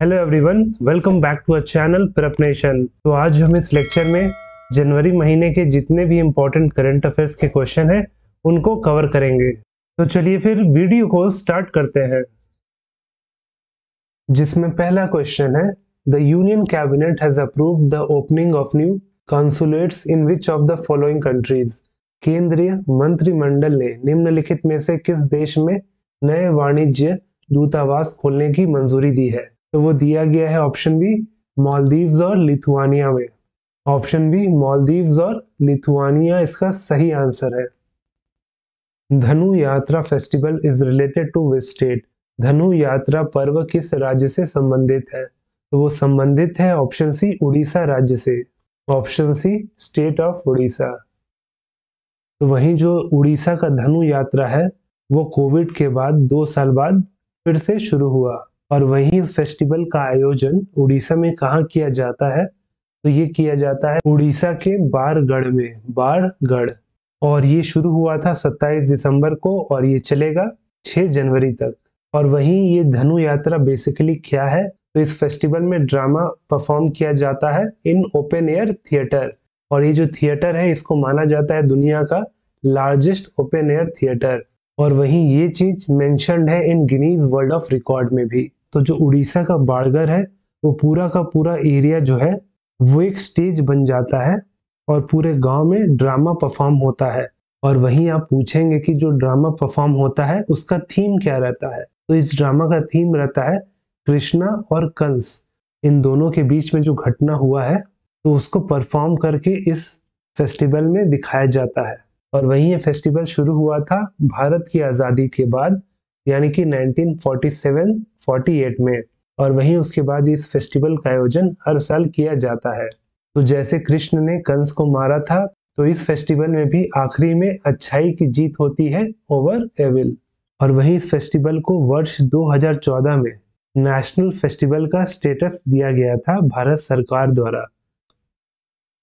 Hello everyone, welcome back to a channel Prepnation. तो आज हम इस लेक्चर में जनवरी महीने के जितने भी इम्पोर्टेंट करंट अफेयर्स के क्वेश्चन हैं उनको कवर करेंगे। तो चलिए फिर वीडियो को स्टार्ट करते हैं, जिसमें पहला क्वेश्चन है, the union cabinet has approved the opening of new consulates in which of the following countries. केंद्रीय मंत्रिमंडल ने निम्नलिखित में से किस देश में नए वाणिज्य दूतावास खोलने की मंजूरी दी है? तो वो दिया गया है ऑप्शन बी मालदीव्स और लिथुआनिया में। ऑप्शन बी मालदीव्स और लिथुआनिया इसका सही आंसर है। Dhanu Yatra festival is related to which state. Dhanu Yatra पर्व किस राज्य से संबंधित है? तो वो संबंधित है ऑप्शन सी उड़ीसा राज्य से। Option C state of Odisha. तो वहीं जो उड़ीसा का धनु यात्रा है वो कोविड के बाद 2 साल बाद फिर से शुरू हुआ, और वहीं इस फेस्टिवल का आयोजन उड़ीसा में कहाँ किया जाता है? तो ये किया जाता है उड़ीसा के बारगढ़ में, बारगढ़। और ये शुरू हुआ था 27 दिसंबर को और ये चलेगा 6 जनवरी तक। और वहीं ये धनु यात्रा बेसिकली क्या है? तो इस फेस्टिवल में ड्रामा परफॉर्म किया जाता है इन ओपन एयर थिएटर, और ये जो थिएटर है इसको माना जाता है दुनिया का लार्जेस्ट ओपन एयर थिएटर। और वहीं ये चीज मेंशन्ड है इन गिनीज वर्ल्ड ऑफ रिकॉर्ड में भी। तो जो उड़ीसा का बाड़गढ़ है वो पूरा का पूरा एरिया जो है वो एक स्टेज बन जाता है और पूरे गांव में ड्रामा परफॉर्म होता है। और वहीं आप पूछेंगे कि जो ड्रामा परफॉर्म होता है उसका थीम क्या रहता है? तो इस ड्रामा का थीम रहता है कृष्णा और कंस, इन दोनों के बीच में जो घटना हुआ है तो उसको परफॉर्म करके इस फेस्टिवल में दिखाया जाता है। और वहीं ये फेस्टिवल शुरू हुआ था भारत की आज़ादी के बाद, यानी कि 1947-48 में। और वहीं उसके बाद इस फेस्टिवल का आयोजन हर साल किया जाता है। तो जैसे कृष्ण ने कंस को मारा था, तो इस फेस्टिवल में भी आखिरी में अच्छाई की जीत होती है ओवर एविल। और वहीं इस फेस्टिवल को वर्ष 2014 में नेशनल फेस्टिवल का स्टेटस दिया गया था भारत सरकार द्वारा।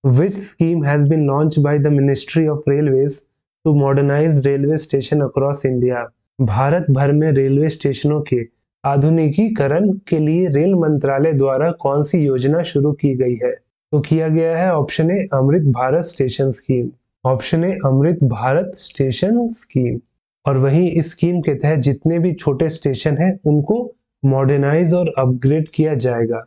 Which scheme has been launched by the Ministry of Railways to modernize railway station across India? Bharat भर में रेलवे स्टेशनों के आधुनिकीकरण के लिए रेल मंत्रालय द्वारा कौन सी योजना शुरू की गई है? तो किया गया है option A Amrit Bharat station scheme. Option A Amrit Bharat station scheme. और वहीं इस स्कीम के तहत जितने भी छोटे स्टेशन हैं उनको मॉडर्नाइज और अपग्रेड किया जाएगा।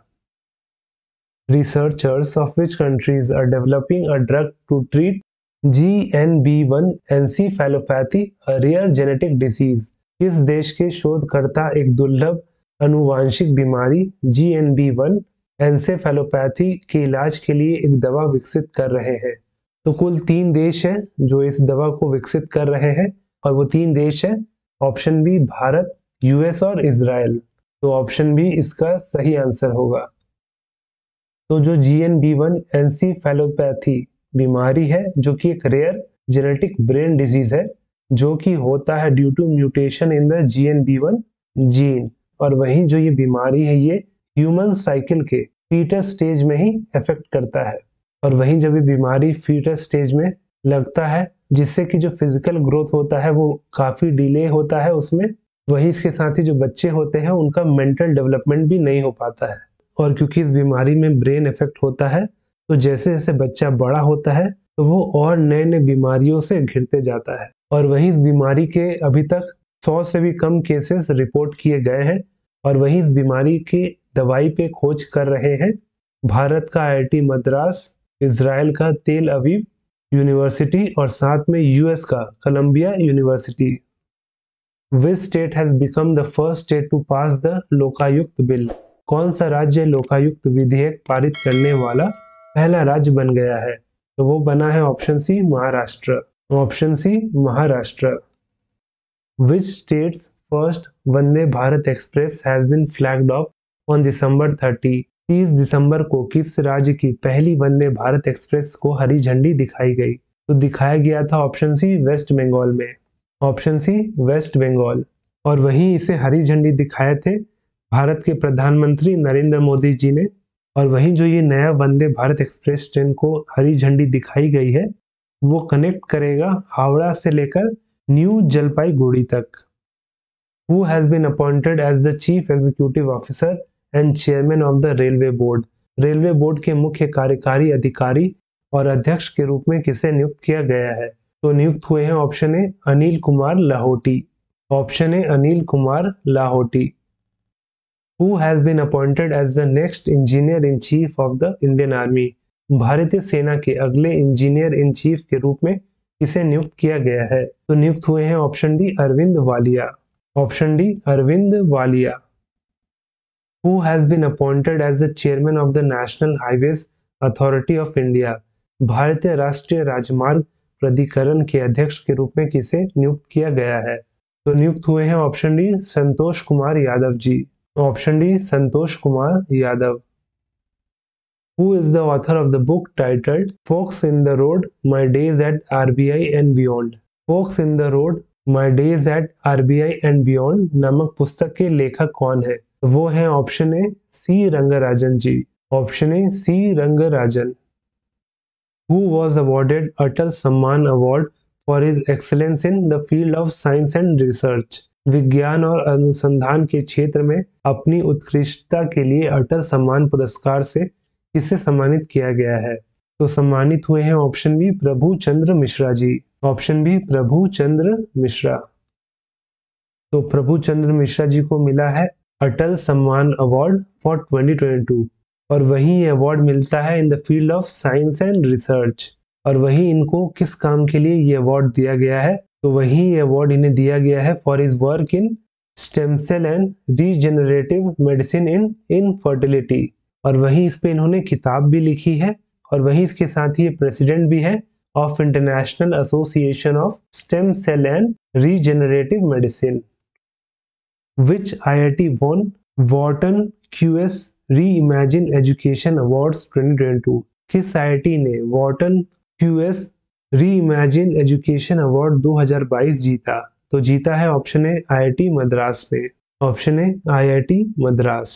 Researchers of which countries are developing a drug to treat GNB1 encephalopathy, a rare genetic disease? किस देश के शोधकर्ता एक दुर्लभ अनुवांशिक बीमारी GNB1 encephalopathy के इलाज के लिए एक दवा विकसित कर रहे हैं? तो कुल 3 देश हैं जो इस दवा को विकसित कर रहे हैं, और वो 3 देश हैं ऑप्शन बी भारत, यूएस और इजराइल। तो ऑप्शन बी इसका सही आंसर होगा। तो जो GNB1 एनसीफेलोपैथी बीमारी है जो कि एक रेयर जेनेटिक ब्रेन डिजीज है जो कि होता है due to mutation in the GNB1 gene. और वहीं जो ये बीमारी है ये ह्यूमन साइकिल के फीटस स्टेज में ही इफेक्ट करता है। और वहीं जब ये बीमारी फीटस स्टेज में लगता है जिससे कि जो फिजिकल ग्रोथ होता है वो काफी डिले होता है उसमें, वहीं इसके साथ ही जो बच्चे होते हैं उनका मेंटल डेवलपमेंट भी नहीं हो पाता है। और क्योंकि इस बीमारी में ब्रेन इफेक्ट होता है तो जैसे जैसे बच्चा बड़ा होता है तो वो और नए नए बीमारियों से घिरते जाता है। और वहीं इस बीमारी के अभी तक 100 से भी कम केसेस रिपोर्ट किए गए हैं। और वहीं इस बीमारी की दवाई पे खोज कर रहे हैं भारत का IIT मद्रास, इजराइल का तेल अवीव यूनिवर्सिटी और साथ में यूएस का Columbia University. Which state has become the first state to pass the Lokayukta bill? कौन सा राज्य लोकायुक्त विधेयक पारित करने वाला पहला राज्य बन गया है? तो वो बना है option C Maharashtra. Option C Maharashtra. Which states first Vande Bharat Express has been flagged off on December 30? 30 दिसंबर को किस राज्य की पहली वंदे भारत एक्सप्रेस को हरी झंडी दिखाई गई? तो दिखाया गया था ऑप्शन सी वेस्ट बंगाल में। Option C West Bengal. और वहीं इसे हरी झंडी दिखाए थे भारत के प्रधानमंत्री नरेंद्र मोदी जी ने। और वहीं जो ये नया वंदे भारत एक्सप्रेस ट्रेन को हरी झंडी दिखाई गई है वो कनेक्ट करेगा हावड़ा से लेकर न्यू जलपाईगुड़ी तक। Who has been appointed as the Chief Executive Officer and chairman of the railway board. Railway board के मुख्य कार्यकारी अधिकारी और अध्यक्ष के रूप में किसे नियुक्त किया गया है? तो नियुक्त हुए हैं option A Anil Kumar Lahoti. Option A Anil Kumar Lahoti. Who has been appointed as the next engineer in chief of the Indian Army? भारतीय सेना के अगले इंजीनियर इन चीफ के रूप में किसे नियुक्त किया गया है? तो नियुक्त हुए हैं option D Arvind Walia. Option D Arvind Walia. Who has been appointed as the chairman of the National Highways Authority of India? भारतीय राष्ट्रीय राजमार्ग प्राधिकरण के अध्यक्ष के रूप में किसे नियुक्त किया गया है? तो नियुक्त हुए हैं option D Santosh Kumar Yadav ji. Option D Santosh Kumar Yadav. Who is the author of the book titled Forks in the Road, My Days at RBI and Beyond? Forks in the Road, My Days at RBI and Beyond नामक पुस्तक के लेखक कौन है? वो है option A C Rangarajan ji. Option A C Rangarajan. Who was awarded Atal Samman Award for his excellence in the field of science and research? विज्ञान और अनुसंधान के क्षेत्र में अपनी उत्कृष्टता के लिए अटल सम्मान पुरस्कार से किसे सम्मानित किया गया है? तो सम्मानित हुए हैं ऑप्शन बी प्रभु चंद्र मिश्रा जी। ऑप्शन बी प्रभु चंद्र मिश्रा। तो प्रभु चंद्र मिश्रा जी को मिला है अटल सम्मान अवार्ड फॉर 2022 और वही ये अवार्ड मिलता है in the field of science and research. और वही इनको किस काम के लिए ये अवार्ड दिया गया है? तो वही ये अवार्ड इन्हें दिया गया है for his work in stem cell and regenerative medicine in infertility. और वही इस पे इन्होंने किताब भी लिखी है और वही इसके साथ ही ये प्रेसिडेंट भी है of International Association of stem cell and regenerative medicine. Which IIT won Wharton QS Reimagine Education Awards 2022? किस IIT ने Wharton QS Reimagine Education Award 2022 जीता? तो जीता है ऑप्शन ए IIT मद्रास ने। Option A IIT Madras.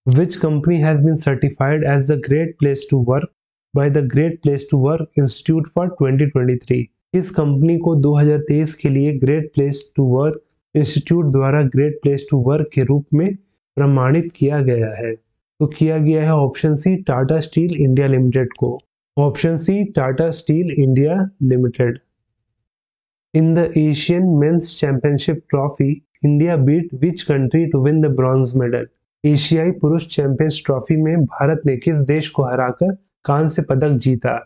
Which company has been certified as the Great Place to Work by the Great Place to Work Institute for 2023? इस company को 2023 के लिए Great Place to Work Institute द्वारा ग्रेट प्लेस टू वर्क के रूप में प्रमाणित किया गया है? तो किया गया है option C Tata Steel India Limited को। Option C Tata Steel India Limited. In the Asian men's championship trophy India beat which country to win the bronze medal? एशियाई पुरुष चैंपियंस ट्रॉफी में भारत ने किस देश को हराकर कांस्य पदक जीता?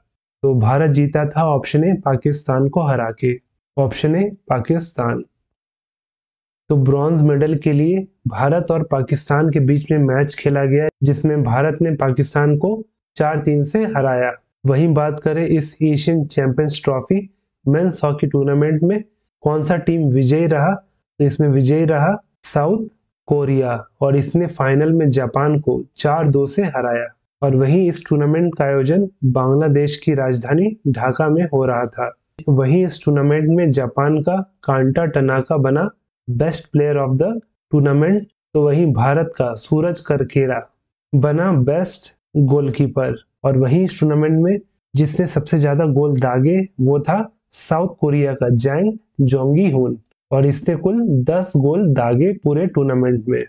तो भारत जीता था ऑप्शन ए पाकिस्तान को हरा के। Option A Pakistan. तो ब्रॉन्ज मेडल के लिए भारत और पाकिस्तान के बीच में मैच खेला गया जिसमें भारत ने पाकिस्तान को 4-3 से हराया। वहीं बात करें इस Asian champions trophy men's hockey tournament में कौन सा टीम विजयी रहा? तो इसमें विजयी रहा साउथ कोरिया और इसने फाइनल में जापान को 4-2 से हराया। और वहीं इस टूर्नामेंट का आयोजन बांग्लादेश की राजधानी ढाका में हो रहा था। वहीं इस टूर्नामेंट में जापान का कांटा टनाका बना best player of the tournament. तो वहीं भारत का सूरज करकेड़ा बना बेस्ट गोलकीपर। और वहीं इस टूर्नामेंट में जिसने सबसे ज्यादा गोल दागे वो था साउथ कोरिया का जैंग जोंगी हुन और इसने कुल 10 गोल दागे पूरे टूर्नामेंट में।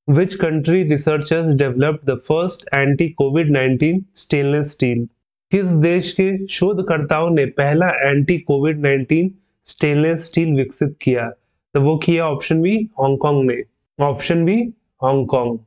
Which country researchers developed the first anti-COVID-19 stainless steel? किस देश के शोधकर्ताओं ने पहला anti-COVID-19 stainless steel विकसित किया? तो वो किया ऑप्शन बी हांगकांग ने। Option B Hong Kong.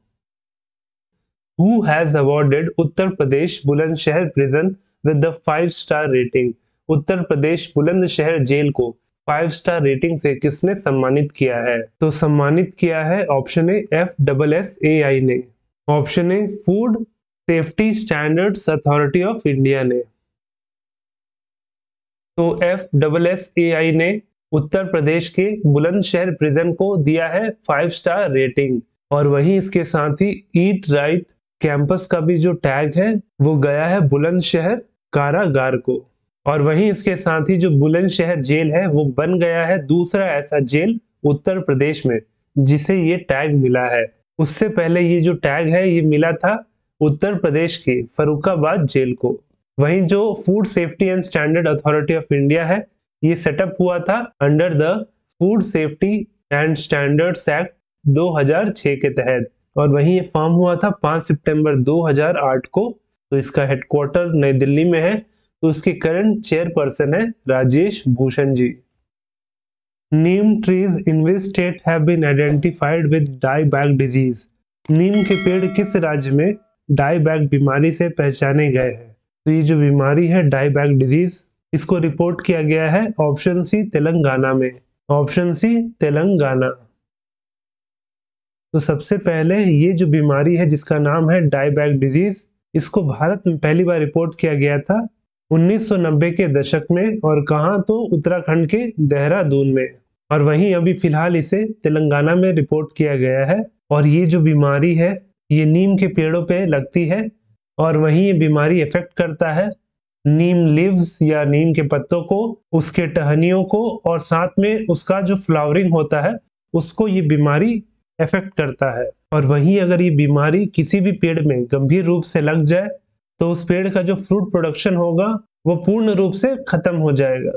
Who has awarded Uttar Pradesh Bulandshahr prison with the 5-star rating? Uttar Pradesh Bulandshahr जेल को 5 स्टार रेटिंग से किसने सम्मानित किया है? तो सम्मानित किया है ऑप्शन ए FSSAI ने। Option A food safety standards authority of India ने। तो FSSAI ने उत्तर प्रदेश के बुलंदशहर प्रिजन को दिया है 5 स्टार रेटिंग। और वहीं इसके साथ ही ईट राइट कैंपस का भी जो टैग है वो गया है बुलंदशहर कारागार को। और वहीं इसके साथ ही जो बुलंदशहर जेल है वो बन गया है दूसरा ऐसा जेल उत्तर प्रदेश में जिसे ये टैग मिला है। उससे पहले ये जो टैग है ये मिला था उत्तर प्रदेश के फर्रुखाबाद जेल को। वहीं जो food safety and standard authority of India है ये सेटअप हुआ था under the food safety and standards act 2006 के तहत। और वहीं ये फॉर्म हुआ था 5 सितंबर 2008 को। तो इसका हेडक्वार्टर नई दिल्ली में है। तो इसके करंट चेयरपर्सन है Rajesh Bhushan ji. Neem trees in which state have been identified with dieback disease. नीम के पेड़ किस राज्य में डाईबैक बीमारी से पहचाने गए हैं? तो ये जो बीमारी है डाईबैक डिजीज, इसको रिपोर्ट किया गया है ऑप्शन सी तेलंगाना में। Option C Telangana. तो सबसे पहले ये जो बीमारी है जिसका नाम है डाईबैक डिजीज, इसको भारत में पहली बार रिपोर्ट किया गया था 1990 के दशक में। और कहाँ? तो उत्तराखंड के देहरादून में। और वहीं अभी फिलहाल इसे तेलंगाना में रिपोर्ट किया गया है। और ये जो बीमारी है ये नीम के पेड़ों पे लगती है। और वहीं ये बीमारी इफेक्ट करता है नीम लीव्स या नीम के पत्तों को, उसके टहनियों को, और साथ में उसका जो फ्लावरिंग होता है उसको ये बीमारी इफेक्ट करता है। और वहीं अगर ये बीमारी किसी भी पेड़ में गंभीर रूप से लग जाए तो उस पेड़ का जो फ्रूट प्रोडक्शन होगा वो पूर्ण रूप से खत्म हो जाएगा।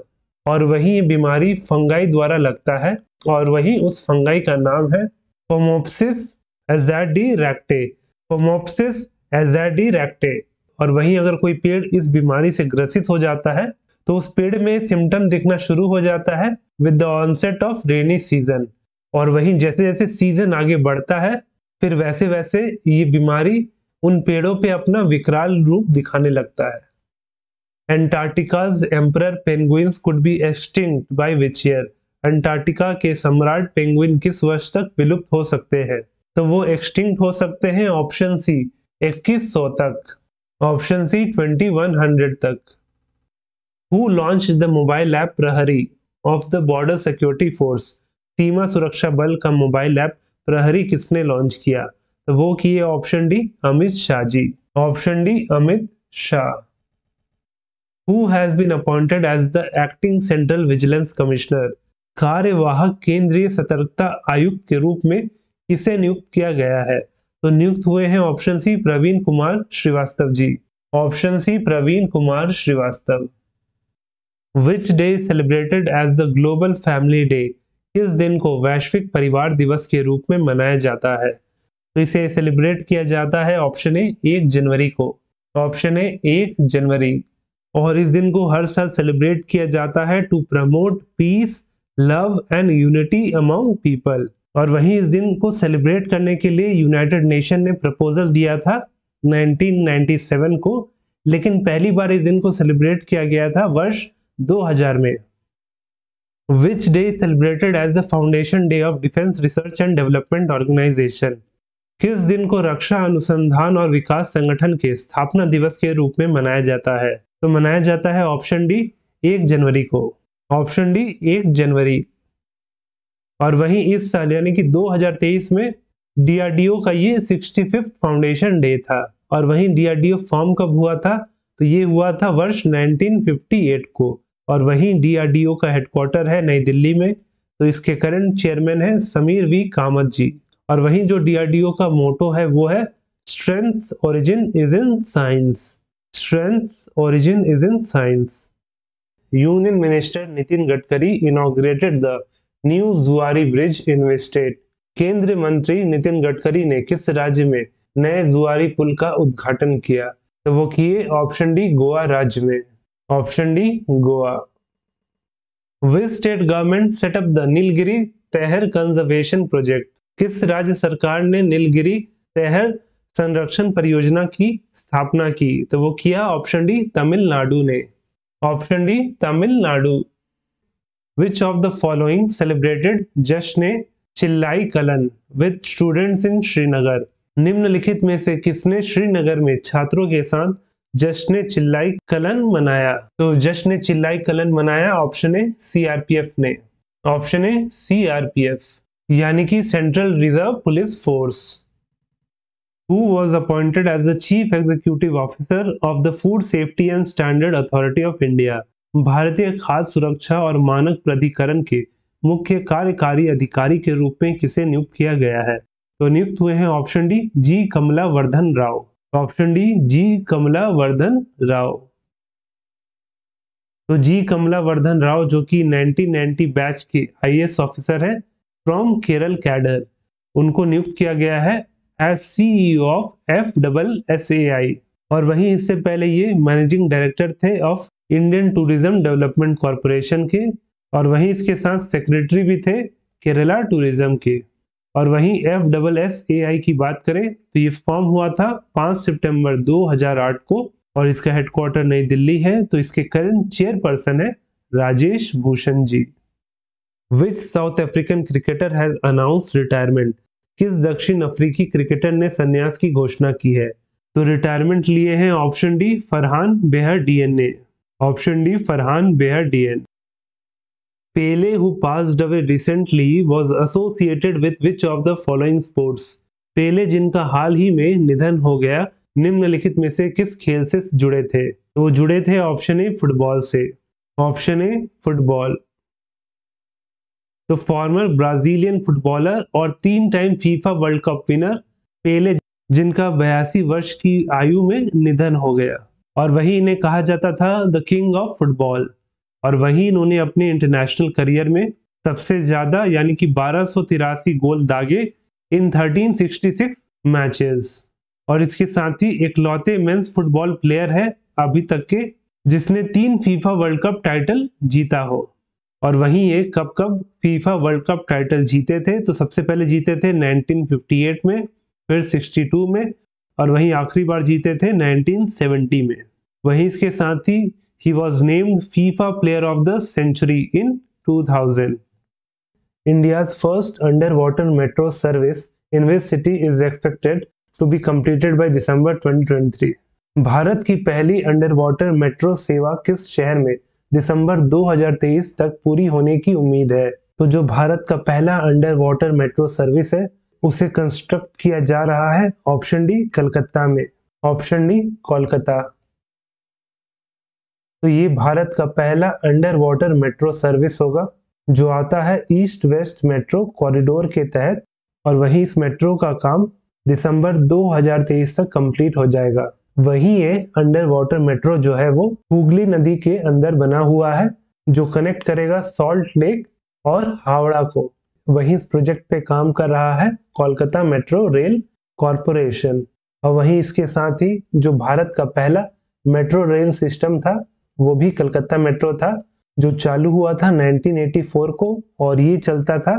और वहीं ये बीमारी फंगाई द्वारा लगता है। और वहीं उस फंगाई का नाम है फोमोप्सिस एज़ेडिरेक्टे। फोमोप्सिस एज़ेडिरेक्टे। और वहीं अगर कोई पेड़ इस बीमारी से ग्रसित हो जाता है तो उस पेड़ में सिम्टम दिखना शुरू हो जाता है with the onset of rainy season. और वहीं जैसे जैसे सीजन आगे बढ़ता है फिर वैसे वैसे ये बीमारी उन पेड़ों पे अपना विकराल रूप दिखाने लगता है। Antarctica's emperor penguins could be extinct by which year. Antarctica के सम्राट पेंगुइन किस वर्ष तक विलुप्त हो सकते हैं? तो वो एक्सटिंक्ट हो सकते हैं ऑप्शन सी 2100 तक। ऑप्शन सी 2100 तक। Who launched the mobile app Prahari of the border security Force. सीमा सुरक्षा बल का मोबाइल ऐप प्रहरी किसने लॉन्च किया? तो वो किए option D Amit Shah ji. Option D Amit Shah. Who has been appointed as the acting central vigilance commissioner. कार्यवाहक केंद्रीय सतर्कता आयुक्त के रूप में किसे नियुक्त किया गया है? तो नियुक्त हुए हैं option C Praveen Kumar Srivastava ji. Option C Praveen Kumar Srivastava. Which day celebrated as the global family day. किस दिन को वैश्विक परिवार दिवस के रूप में मनाया जाता है? तो इसे सेलिब्रेट किया जाता है ऑप्शन ए 1 जनवरी को। ऑप्शन ए 1 जनवरी। और इस दिन को हर साल सेलिब्रेट किया जाता है to promote peace, love and unity among people. और वहीं इस दिन को सेलिब्रेट करने के लिए यूनाइटेड नेशन ने प्रपोजल दिया था 1997 को। लेकिन पहली बार इस दिन को सेलिब्रेट किया गया था वर्ष 2000 में। Which day is celebrated as the Foundation Day of Defense Research and Development Organization? किस दिन को रक्षा अनुसंधान और विकास संगठन के स्थापना दिवस के रूप में मनाया जाता है? तो मनाया जाता है ऑप्शन डी 1 जनवरी को। ऑप्शन डी 1 जनवरी। और वहीं इस साल यानी कि 2023 में डीआरडीओ का ये 65th फाउंडेशन डे था। और वहीं डीआरडीओ फॉर्म कब हुआ था? तो ये हुआ था वर्ष 1958 को। और वहीं डीआरडीओ का हेडक्वार्टर है नई दिल्ली में। तो इसके करंट चेयरमैन है समीर वी कामत जी। और वहीं जो डीआरडीओ का मोटो है वो है strength origin is in science. Strength origin is in science. Union minister Nitin Gadkari inaugurated the new जुआरी ब्रिज इन विच स्टेट। केंद्रीय मंत्री नितिन गडकरी ने किस राज्य में नए जुआरी पुल का उद्घाटन किया? तो वो किए ऑप्शन डी गोवा राज्य में। Option D Goa. Which state government set up the Nilgiri तहर कंजर्वेशन प्रोजेक्ट। किस राज्य सरकार ने नीलगिरी तहर संरक्षण परियोजना की स्थापना की? तो वो किया ऑप्शन डी तमिलनाडु ने। Option D Tamil Nadu. Which of the following celebrated जश्न चिल्लाई kiln with students in Srinagar. निम्नलिखित में से किसने श्रीनगर में छात्रों के साथ जश्न चिल्लाई कलन मनाया? तो जश्न चिल्लाई कलन मनाया ऑप्शन ए सीआरपीएफ ने। ऑप्शन ए सीआरपीएफ यानी कि central reserve police force. Who was appointed as the Chief Executive Officer of the Food Safety and Standard Authority of India? भारतीय खाद्य सुरक्षा और मानक प्राधिकरण के मुख्य कार्यकारी अधिकारी के रूप में किसे नियुक्त किया गया है? तो नियुक्त हुए हैं option D G Kamala Vardhan Rao. Option D G Kamala Vardhan Rao. तो जी कमला वर्धन राव जो कि 1990 बैच के आईएएस ऑफिसर है फ्रॉम केरल कैडर। उनको नियुक्त किया गया है एज सीईओ ऑफ FSSAI। और वहीं इससे पहले ये मैनेजिंग डायरेक्टर थे of Indian tourism development corporation के, और वहीं इसके साथ सेक्रेटरी भी थे केरला टूरिज्म के। और वहीं FSSAI की बात करें तो ये फॉर्म हुआ था 5 सितंबर 2008 को, और इसका हेडक्वार्टर नई दिल्ली है। तो इसके करंट चेयरपर्सन है Rajesh Bhushan ji. Which South African cricketer has announced retirement? किस दक्षिण अफ्रीकी क्रिकेटर ने संन्यास की घोषणा की है? तो रिटायरमेंट लिए हैं option D Farhan Behar Dion ने। Option D Farhan Behar Dion. Pele, who passed away recently, was associated with which of the following sports? पेले जिनका हाल ही में निधन हो गया, निम्नलिखित में से किस खेल से जुड़े थे? तो वो जुड़े थे ऑप्शन ए फुटबॉल से। Option A football. तो फॉर्मर ब्राजीलियन फुटबॉलर और 3 time FIFA World Cup winner Pele, जिनका 82 वर्ष की आयु में निधन हो गया, और वही इन्हें कहा जाता था द किंग ऑफ फुटबॉल। और वहीं इन्होंने अपने इंटरनेशनल करियर में सबसे ज्यादा यानी कि 1283 गोल दागे इन 1366 मैचेस। और इसके साथ ही इकलौते मेंस फुटबॉल प्लेयर है अभी तक के जिसने 3 फीफा वर्ल्ड कप टाइटल जीता हो। और वहीं ये कब कब फीफा वर्ल्ड कप टाइटल जीते थे? तो सबसे पहले जीते थे 1958 में, फिर 62 में, और वहीं आखिरी बार जीते थे 1970 में। वहीं इसके साथ ही he was named FIFA Player of the Century in 2000. India's first underwater metro service in which city is expected to be completed by December 2023? Bharat की पहली अंडरवाटर मेट्रो सेवा किस शहर में दिसंबर 2023 तक पूरी होने की उम्मीद है? तो जो भारत का पहला अंडरवाटर मेट्रो सर्विस है उसे कंस्ट्रक्ट किया जा रहा है ऑप्शन डी कलकत्ता में। Option D Kolkata. तो ये भारत का पहला अंडर वाटर मेट्रो सर्विस होगा जो आता है ईस्ट वेस्ट मेट्रो कॉरिडोर के तहत, और वहीं इस मेट्रो का काम दिसंबर 2023 तक कंप्लीट हो जाएगा। वहीं ये अंडर वाटर मेट्रो जो है वो हुगली नदी के अंदर बना हुआ है जो कनेक्ट करेगा सॉल्ट लेक और हावड़ा को। वहीं इस प्रोजेक्ट पे काम कर रहा है कोलकाता मेट्रो रेल कॉरपोरेशन। और वहीं इसके साथ ही जो भारत का पहला मेट्रो रेल सिस्टम था वो भी कलकत्ता मेट्रो था जो चालू हुआ था 1984 को, और ये चलता था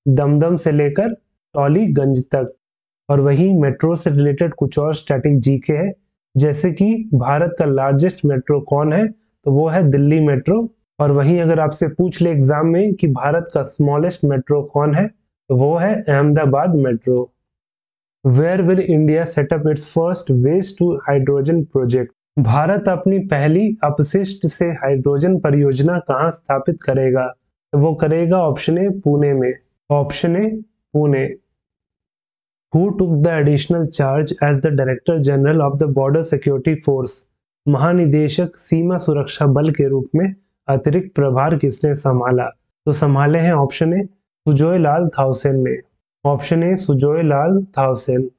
दमदम से लेकर टॉलीगंज तक। और वहीं मेट्रो से रिलेटेड कुछ और स्टैटिक जीके है, जैसे कि भारत का लार्जेस्ट मेट्रो कौन है? तो वो है दिल्ली मेट्रो। और वहीं अगर आपसे पूछ ले एग्जाम में कि भारत का स्मॉलेस्ट मेट्रो कौन है, तो वो है Ahmedabad metro. Where will India set up its first waste to hydrogen project? भारत अपनी पहली अपशिष्ट से हाइड्रोजन परियोजना कहां स्थापित करेगा? तो वो करेगा ऑप्शन ए पुणे में। Option A Pune. Who took the additional charge as the director general of the border security force? महानिदेशक सीमा सुरक्षा बल के रूप में अतिरिक्त प्रभार किसने संभाला? तो संभाले हैं ऑप्शन ए सुजोय लाल थाउसेन ने। Option A Sujoy Lal Thaosen.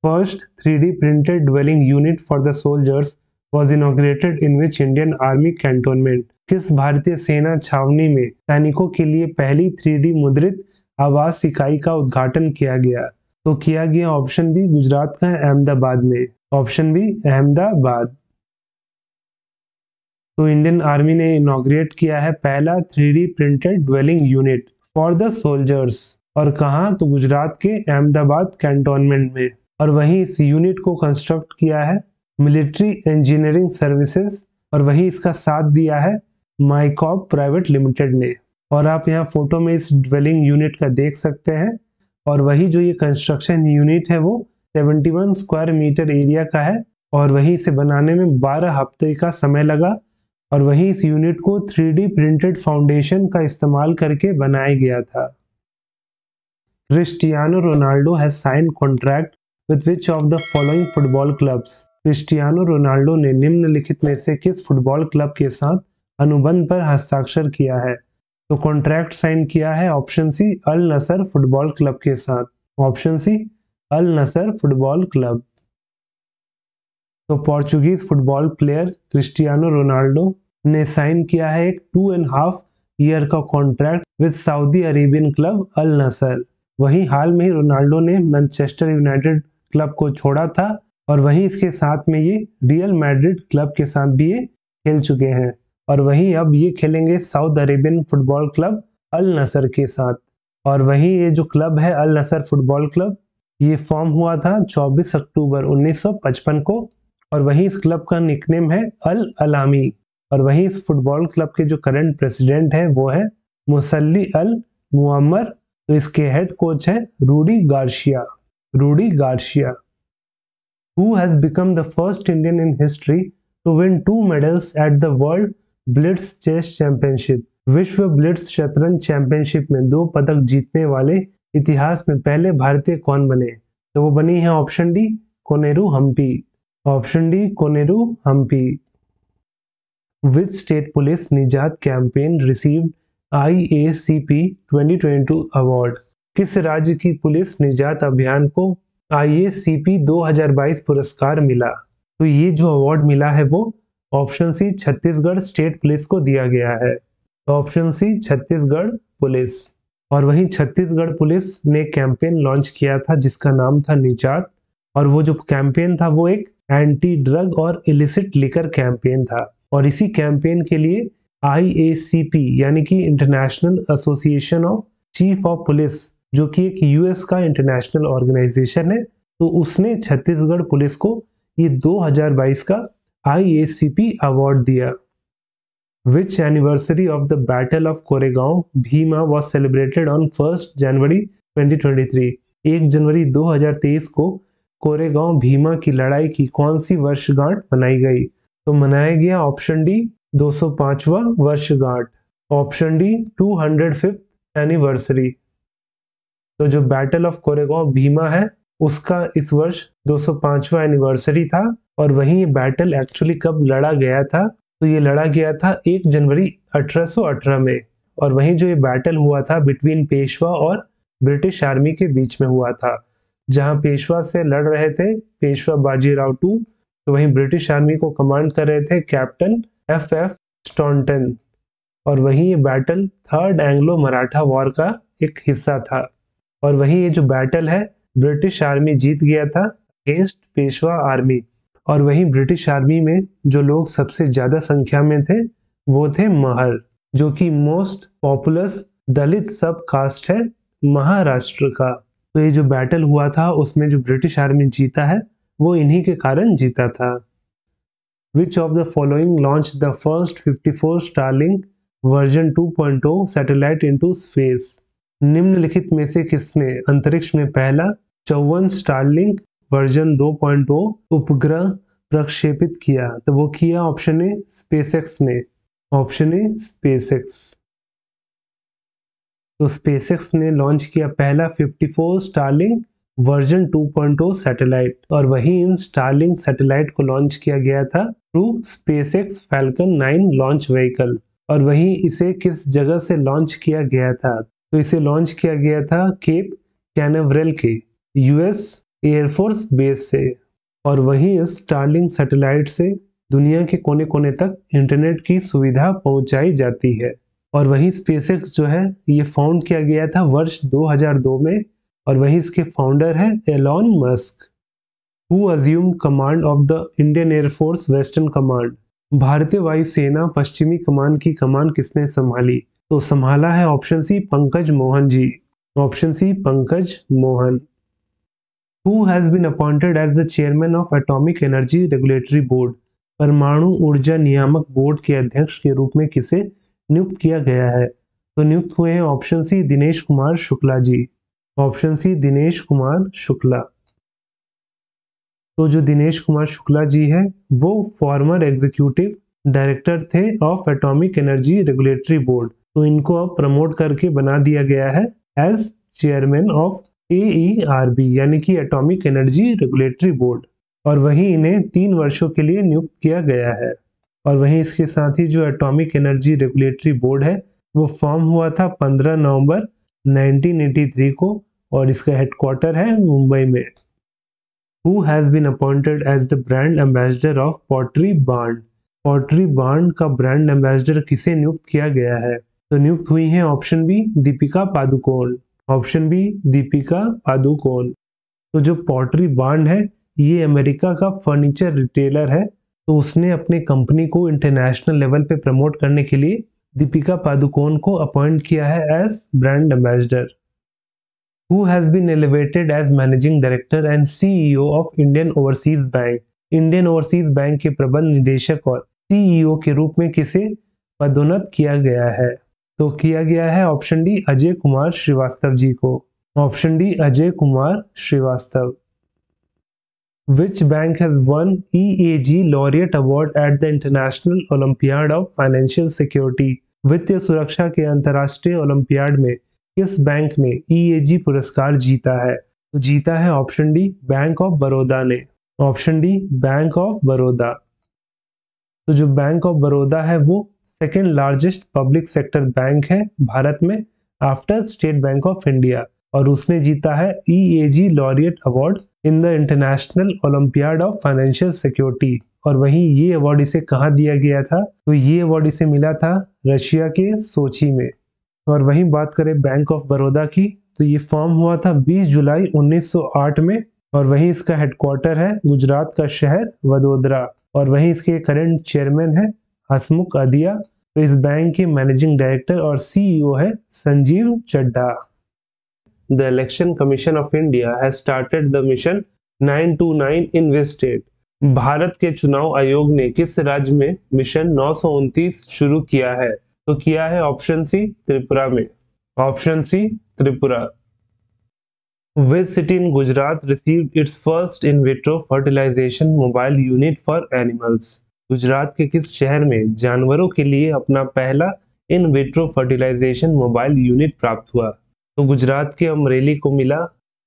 First 3D printed dwelling unit for the soldiers was inaugurated in which Indian Army cantonment? किस भारतीय सेना छावनी में सैनिकों के लिए पहली 3D मुद्रित आवास इकाई का उद्घाटन किया गया? तो किया गया ऑप्शन बी गुजरात का अहमदाबाद में। Option B Ahmedabad. तो इंडियन आर्मी ने इनॉग्रेट किया है पहला 3D printed dwelling unit for the soldiers, और कहाँ? तो गुजरात के अहमदाबाद कैंटोनमेंट में। और वहीं इस यूनिट को कंस्ट्रक्ट किया है मिलिट्री इंजीनियरिंग सर्विसेज, और वहीं इसका साथ दिया है माइकॉप प्राइवेट लिमिटेड ने। और आप यहाँ फोटो में इस ड्वेलिंग यूनिट का देख सकते हैं। और वही जो ये कंस्ट्रक्शन यूनिट है वो 71 स्क्वायर मीटर एरिया का है, और वहीं इसे बनाने में 12 हफ्ते का समय लगा। और वहीं इस यूनिट को 3D प्रिंटेड फाउंडेशन का इस्तेमाल करके बनाया गया था। Cristiano Ronaldo has sign contract with which of the following football clubs? Cristiano Ronaldo ने निम्नलिखित में से किस फुटबॉल क्लब के साथ अनुबंध पर हस्ताक्षर किया है? तो कॉन्ट्रैक्ट साइन किया है option C Al Nassr football club के साथ। Option C Al Nassr football club. तो Portuguese football player Cristiano Ronaldo ने साइन किया है एक 2.5 ईयर का contract with Saudi Arabian club Al Nassr, वहीं हाल में ही रोनाल्डो ने मैनचेस्टर यूनाइटेड क्लब को छोड़ा था और वहीं इसके साथ में ये रियल मैड्रिड क्लब के साथ भी ये खेल चुके हैं और वहीं अब ये खेलेंगे South Arabian football club Al Nassr के साथ। और वहीं ये जो क्लब है अल नसर फुटबॉल क्लब, ये फॉर्म हुआ था 24 अक्टूबर 1955 को और वहीं इस क्लब का निकनेम है अल अलामी। और वहीं इस फुटबॉल क्लब के जो करंट प्रेसिडेंट है वो है मुसल्ली अल मुअम्मर। तो इसके हेड कोच है Rudi Garcia. Rudi Garcia who has become the first Indian in history to win 2 medals at the World Blitz Chess Championship। विश्व ब्लिट्स शतरंज चैंपियनशिप में 2 पदक जीतने वाले इतिहास में पहले भारतीय कौन बने? तो वो बनी है option D Koneru Humpy. Option D Koneru Humpy. Which state police Nijaat campaign received IACP 2022 award? किस राज्य की पुलिस निजात अभियान को IACP 2022 पुरस्कार मिला? तो ये जो अवार्ड मिला है वो option C Chhattisgarh state police को दिया गया है। Option C Chhattisgarh police. और वहीं छत्तीसगढ़ पुलिस ने कैंपेन लॉन्च किया था जिसका नाम था निजात और वो जो कैंपेन था वो एक एंटी ड्रग और इलिसिट लिकर कैंपेन था और इसी कैंपेन के लिए IACP यानी कि international Association of chief of police जो कि एक यूएस का इंटरनेशनल ऑर्गेनाइजेशन है, तो उसने छत्तीसगढ़ पुलिस को ये 2022 का IACP अवार्ड दिया। Which anniversary of the Battle of Koregaon Bhima was celebrated on 1st January 2023? 1 जनवरी 2023 को कोरेगांव भीमा की लड़ाई की कौन सी वर्षगांठ मनाई गई? तो मनाया गया ऑप्शन डी 205वां वर्षगांठ। Option D 205th anniversary. तो जो बैटल ऑफ कोरेगांव भीमा है उसका इस वर्ष 205वां एनिवर्सरी था और वहीं ये बैटल एक्चुअली कब लड़ा गया था? तो ये लड़ा गया था 1 जनवरी 1818 में और वहीं जो ये बैटल हुआ था बिटवीन पेशवा और ब्रिटिश आर्मी के बीच में हुआ था, जहां पेशवा से लड़ रहे थे पेशवा बाजीराव टू, तो वहीं ब्रिटिश आर्मी को कमांड कर रहे थे कैप्टन FF स्टॉन्टन और वहीं ये battle third Anglo Maratha war का एक हिस्सा था। और वहीं ये जो बैटल है ब्रिटिश आर्मी जीत गया था अगेंस्ट पेशवा आर्मी और वहीं ब्रिटिश आर्मी में जो लोग सबसे ज्यादा संख्या में थे वो थे महर, जो कि मोस्ट पॉपुलस दलित सब कास्ट है महाराष्ट्र का। तो ये जो बैटल हुआ था उसमें जो ब्रिटिश आर्मी जीता है वो इन्हीं के कारण जीता था। Which of the following launched the first 54 Starlink version 2.0 satellite into space? निम्नलिखित में से किसने अंतरिक्ष में पहला 54 स्टारलिंक वर्जन 2.0 उपग्रह प्रक्षेपित किया? तो वो किया ऑप्शन ए स्पेसएक्स ने। ऑप्शन ए स्पेसएक्स। तो स्पेसएक्स ने लॉन्च किया पहला 54 स्टारलिंक वर्जन 2.0 सैटेलाइट और वहीं इन स्टारलिंक सैटेलाइट को लॉन्च किया गया था through SpaceX falcon 9 launch vehicle. और वहीं इसे किस जगह से लॉन्च किया गया था? तो इसे लॉन्च किया गया था केप कैनवरेल के यूएस एयरफोर्स बेस से। और वहीं इस स्टारलिंक सैटेलाइट से दुनिया के कोने कोने तक इंटरनेट की सुविधा पहुंचाई जाती है। और वहीं स्पेसएक्स जो है ये फाउंड किया गया था वर्ष 2002 में और वहीं इसके फाउंडर है Elon Musk. Who assume command of the Indian air force western command? भारतीय वायुसेना पश्चिमी कमान की कमान किसने संभाली? तो संभाला है option C Pankaj Mohan ji. Option C Pankaj Mohan. Who has been appointed as the chairman of Atomic Energy Regulatory Board? परमाणु ऊर्जा नियामक बोर्ड के अध्यक्ष के रूप में किसे नियुक्त किया गया है? तो नियुक्त हुए हैं option C Dinesh Kumar Shukla ji. Option C Dinesh Kumar Shukla. तो जो दिनेश कुमार शुक्ला जी है वो फॉर्मर एग्जीक्यूटिव डायरेक्टर थे of Atomic Energy Regulatory Board, तो इनको अब प्रमोट करके बना दिया गया है एज चेयरमैन ऑफ AERB यानी कि एटॉमिक एनर्जी रेगुलेटरी बोर्ड। और वहीं इन्हें 3 वर्षों के लिए नियुक्त किया गया है। और वहीं इसके साथ ही जो एटॉमिक एनर्जी रेगुलेटरी बोर्ड है वो फॉर्म हुआ था 15 नवंबर 1983 को और इसका हेडक्वार्टर है मुंबई में। Who has been appointed as the brand ambassador of Pottery Barn? Pottery Barn का ब्रांड एम्बेसडर किसे नियुक्त किया गया है? तो नियुक्त हुई हैं option B Deepika Padukone. Option B Deepika Padukone. तो जो पॉटरी बार्न है ये अमेरिका का फर्नीचर रिटेलर है, तो उसने अपने कंपनी को इंटरनेशनल लेवल पे प्रमोट करने के लिए दीपिका पादुकोण को अपॉइंट किया है as brand ambassador. Who has been elevated as managing director and CEO of Indian Overseas Bank? Indian overseas bank के प्रबंध निदेशक और सीईओ के रूप में किसे पदोन्नत किया गया है? तो किया गया है ऑप्शन डी अजय कुमार श्रीवास्तव जी को। Option D Ajay Kumar Srivastava. Which bank has won EAG Laureate Award at the International Olympiad of Financial Security? वित्तीय सुरक्षा के अंतर्राष्ट्रीय ओलंपियाड में किस बैंक ने EAG पुरस्कार जीता है? तो जीता है option D Bank of Baroda ने। Option D Bank of Baroda. तो जो बैंक ऑफ बड़ौदा है वो second largest public sector bank है भारत में after State Bank of India, और उसने जीता है EAG laureate award in the International Olympiad of Financial Security. और वहीं ये अवार्ड इसे कहाँ दिया गया था? तो ये अवार्ड इसे मिला था रशिया के सोची में। और वहीं बात करें बैंक ऑफ बड़ौदा की, तो ये फॉर्म हुआ था 20 जुलाई 1908 में, और वहीं इसका हेडक्वार्टर है गुजरात का शहर वडोदरा, और वहीं इसके करंट चेयरमैन है हसमुख अदिया। तो इस बैंक के मैनेजिंग डायरेक्टर और सीईओ है Sanjeev Chadha. The Election Commission of India has started the mission 929 in which state? Bharat के चुनाव आयोग ने किस राज्य में मिशन 929 शुरू किया है? तो किया है ऑप्शन सी त्रिपुरा में। Option C Tripura. Which city in Gujarat received its first in vitro fertilization mobile unit for animals? Gujarat के किस शहर में जानवरों के लिए अपना पहला in vitro fertilisation mobile unit प्राप्त हुआ? तो गुजरात के अमरेली को मिला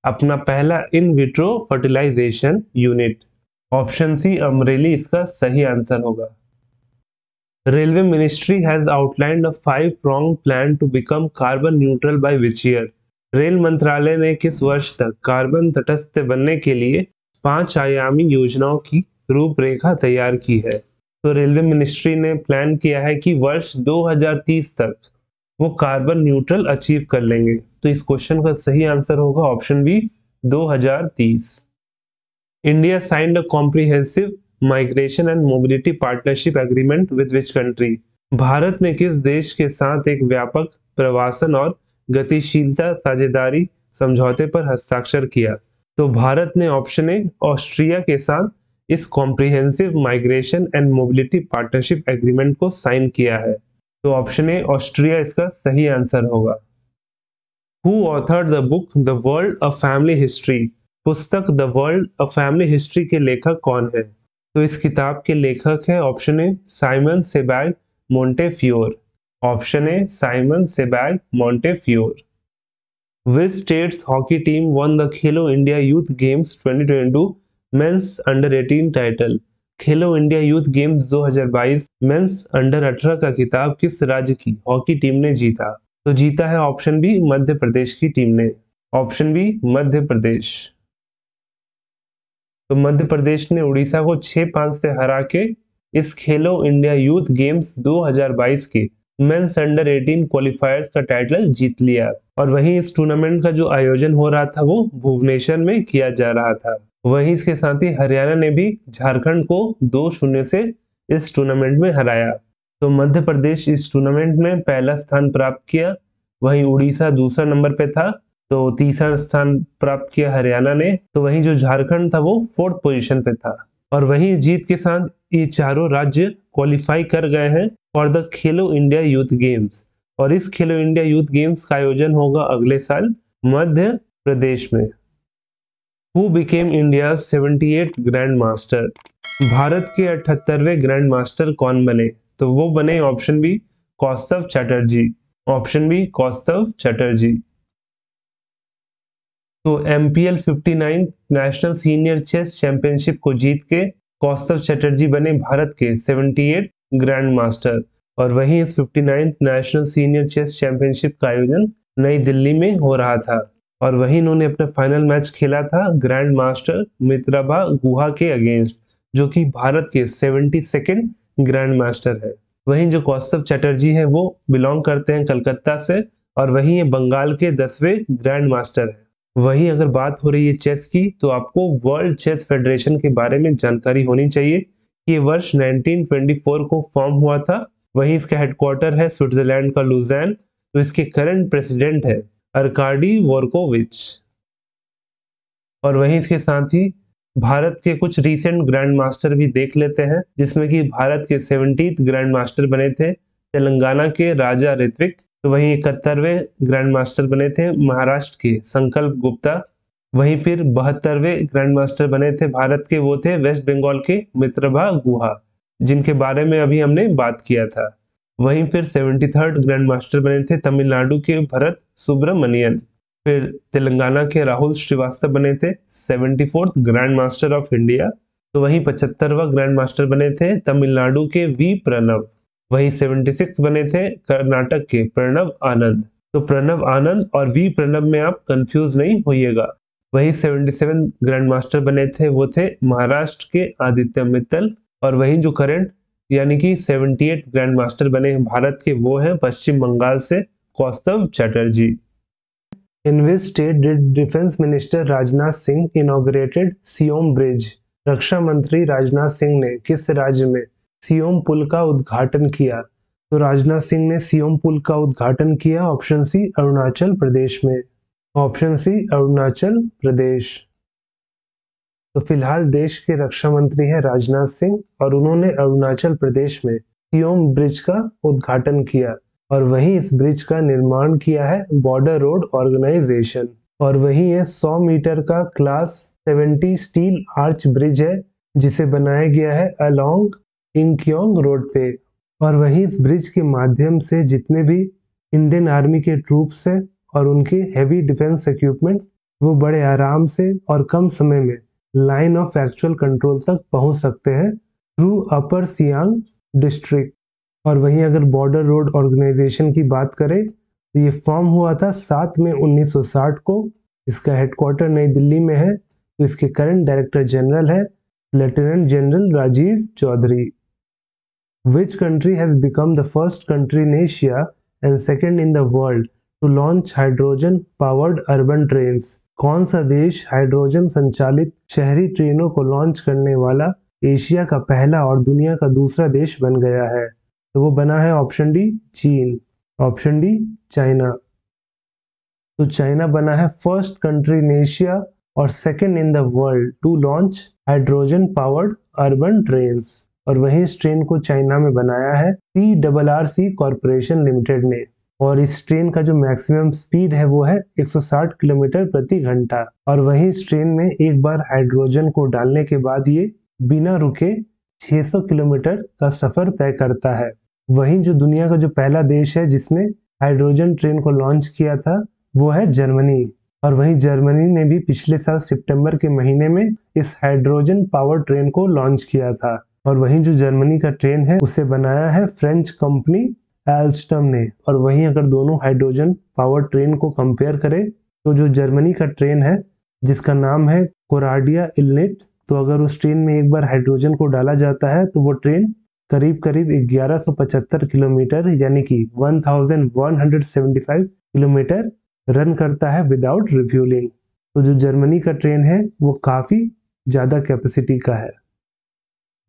अपना पहला in vitro fertilisation unit. Option C Amreli इसका सही आंसर होगा। Railway ministry has outlined a 5-pronged plan to become carbon neutral by which year? रेल मंत्रालय ने किस वर्ष तक कार्बन तटस्थ बनने के लिए 5 आयामी योजनाओं की रूपरेखा तैयार की है? तो रेलवे मिनिस्ट्री ने प्लान किया है कि वर्ष 2030 तक वो कार्बन न्यूट्रल अचीव कर लेंगे। तो इस क्वेश्चन का सही आंसर होगा option B 2030। India signed a comprehensive migration and mobility partnership agreement with which country? भारत ने किस देश के साथ एक व्यापक प्रवासन और गतिशीलता साझेदारी समझौते पर हस्ताक्षर किया? तो भारत ने ऑप्शन ए ऑस्ट्रिया के साथ इस comprehensive migration and mobility partnership agreement को साइन किया है। तो ऑप्शन ए ऑस्ट्रिया इसका सही आंसर होगा। Who authored the book The World a Family History? पुस्तक the world a family history के लेखक कौन है? तो इस किताब के लेखक है option A Simon Sebag Montefiore. Option A Simon Sebag Montefiore. Which state's hockey team won the Khelo India Youth Games 2022 men's under 18 title? Khelo India Youth Games 2022 men's under 18 का खिताब किस राज्य की हॉकी टीम ने जीता? तो जीता है ऑप्शन बी मध्य प्रदेश की टीम ने। Option B Madhya Pradesh. तो मध्य प्रदेश ने उड़ीसा को 6-5 से हरा के इस खेलो इंडिया यूथ गेम्स 2022 के मेंस अंडर 18 क्वालिफायर्स का टाइटल जीत लिया। और वहीं इस टूर्नामेंट का जो आयोजन हो रहा था वो भुवनेश्वर में किया जा रहा था। वहीं इसके साथ ही हरियाणा ने भी झारखंड को 2-0 से इस टूर्नामेंट में हराया। तो मध्य प्रदेश इस टूर्नामेंट में पहला स्थान प्राप्त किया, वहीं उड़ीसा दूसरा नंबर पे था, तो तीसरा स्थान प्राप्त किया हरियाणा ने। तो वहीं जो झारखंड था वो 4th पोजीशन पे था। और वहीं जीत के साथ ये चारों राज्य क्वालिफाई कर गए हैं for the Khelo India Youth games. और इस खेलो इंडिया यूथ गेम्स का आयोजन होगा अगले साल मध्य प्रदेश में। Who became India's 78th grand master? Bharat के 78वें ग्रैंड मास्टर कौन बने? तो वो बने option B Kaustav Chatterjee. Option B Kaustav Chatterjee. तो MPL 59 national senior chess championship को जीत के कौस्तव चटर्जी बने भारत के 78 ग्रैंड मास्टर। और वहीं इस 59 नेशनल सीनियर चेस चैंपियनशिप का आयोजन नई दिल्ली में हो रहा था। और वहीं इन्होंने अपना फाइनल मैच खेला था ग्रैंड मास्टर मित्रभा गुहा के अगेंस्ट, जो कि भारत के 72nd ग्रैंड मास्टर है। वहीं जो कौस्तव चटर्जी है वो बिलोंग करते हैं कलकत्ता से, और वहीं ये बंगाल के 10वें ग्रैंड मास्टर है। वहीं अगर बात हो रही है चेस की, तो आपको वर्ल्ड चेस फेडरेशन के बारे में जानकारी होनी चाहिए कि ये वर्ष 1924 को फॉर्म हुआ था। वहीं इसका हेडक्वार्टर है स्विट्जरलैंड का लुज़ैन। तो इसके करंट प्रेसिडेंट है अर्काडी वोर्कोविच। और वहीं इसके साथ ही भारत के कुछ रीसेंट ग्रैंड मास्टर भी देख लेते हैं, जिसमें कि भारत के 70th ग्रैंड मास्टर बने थे तेलंगाना के राजा ऋत्विक। तो वहीं 71वें ग्रैंड मास्टर बने थे महाराष्ट्र के संकल्प गुप्ता। वहीं फिर 72वें ग्रैंड मास्टर बने थे भारत के, वो थे वेस्ट बंगाल के मित्रभा गुहा, जिनके बारे में अभी हमने बात किया था। वहीं फिर 73rd ग्रैंड मास्टर बने थे तमिलनाडु के भरत सुब्रमण्यन। फिर तेलंगाना के राहुल श्रीवास्तव बने थे 74th grand master of India. तो वहीं 75वां ग्रैंड मास्टर बने थे तमिलनाडु के वी प्रणव। वहीं 76 बने थे कर्नाटक के प्रणव आनंद। तो प्रणव आनंद और वी प्रणव में आप कंफ्यूज नहीं होइएगा। वहीं 77 ग्रैंड मास्टर बने थे, वो थे महाराष्ट्र के आदित्य मित्तल। और वहीं जो करंट यानी कि 78 ग्रैंड मास्टर बने हैं भारत के, वो हैं पश्चिम बंगाल से Kaustav Chatterjee. In which state did defence minister Rajnath Singh inaugurated Siyom bridge? रक्षा मंत्री राजनाथ सिंह ने किस राज्य में सियोम पुल का उद्घाटन किया? तो राजनाथ सिंह ने सियोम पुल का उद्घाटन किया ऑप्शन सी अरुणाचल प्रदेश में। ऑप्शन सी अरुणाचल प्रदेश। तो फिलहाल देश के रक्षा मंत्री हैं राजनाथ सिंह और उन्होंने अरुणाचल प्रदेश में सियोम ब्रिज का उद्घाटन किया। और वहीं इस ब्रिज का निर्माण किया है बॉर्डर रोड ऑर्गेनाइजेशन। और वहीं ये 100 मीटर का क्लास 70 स्टील आर्च ब्रिज है, जिसे बनाया गया है अलोंग इंक्योंग रोड पे। और वहीं इस ब्रिज के माध्यम से जितने भी इंडियन आर्मी के ट्रूप्स हैं और उनके हैवी डिफेंस इक्विपमेंट, वो बड़े आराम से और कम समय में लाइन ऑफ एक्चुअल कंट्रोल तक पहुंच सकते हैं थ्रू अपर सियांग डिस्ट्रिक्ट। और वहीं अगर बॉर्डर रोड ऑर्गेनाइजेशन की बात करें, तो ये फॉर्म हुआ था 7 मई 1960 को। इसका हेडक्वार्टर नई दिल्ली में है। तो इसके करंट डायरेक्टर जनरल है lieutenant general Rajiv Chaudhary. Which country has become the first country in Asia and second in the world to launch hydrogen powered urban trains? कौन सा देश हाइड्रोजन संचालित शहरी ट्रेनों को लॉन्च करने वाला एशिया का पहला और दुनिया का दूसरा देश बन गया है? तो वो बना है ऑप्शन डी चीन। Option D China. तो चाइना बना है फर्स्ट कंट्री इन एशिया और second in the world to launch hydrogen powered urban trains. और वहीं इस ट्रेन को चाइना में बनाया है CRRC कॉरपोरेशन लिमिटेड ने। और इस ट्रेन का जो मैक्सिमम स्पीड है वो है 160 किलोमीटर प्रति घंटा। और वहीं इस ट्रेन में एक बार हाइड्रोजन को डालने के बाद ये बिना रुके 600 किलोमीटर का सफर तय करता है। वहीं जो दुनिया का जो पहला देश है जिसने हाइड्रोजन ट्रेन को लॉन्च किया था, वो है जर्मनी। और वहीं जर्मनी ने भी पिछले साल सितंबर के महीने में इस हाइड्रोजन पावर ट्रेन को लॉन्च किया था। और वहीं जो जर्मनी का ट्रेन है उसे बनाया है फ्रेंच कंपनी एल्स्टम ने। और वहीं अगर दोनों हाइड्रोजन पावर ट्रेन को कंपेयर करें, तो जो जर्मनी का ट्रेन है जिसका नाम है कोराडिया इलनिट, तो अगर उस ट्रेन में एक बार हाइड्रोजन को डाला जाता है तो वो ट्रेन करीब करीब 1175 किलोमीटर यानी कि 1175 किलोमीटर रन करता है विदाउट रिफ्यूलिंग। तो जो जर्मनी का ट्रेन है वो काफी ज्यादा कैपेसिटी का है।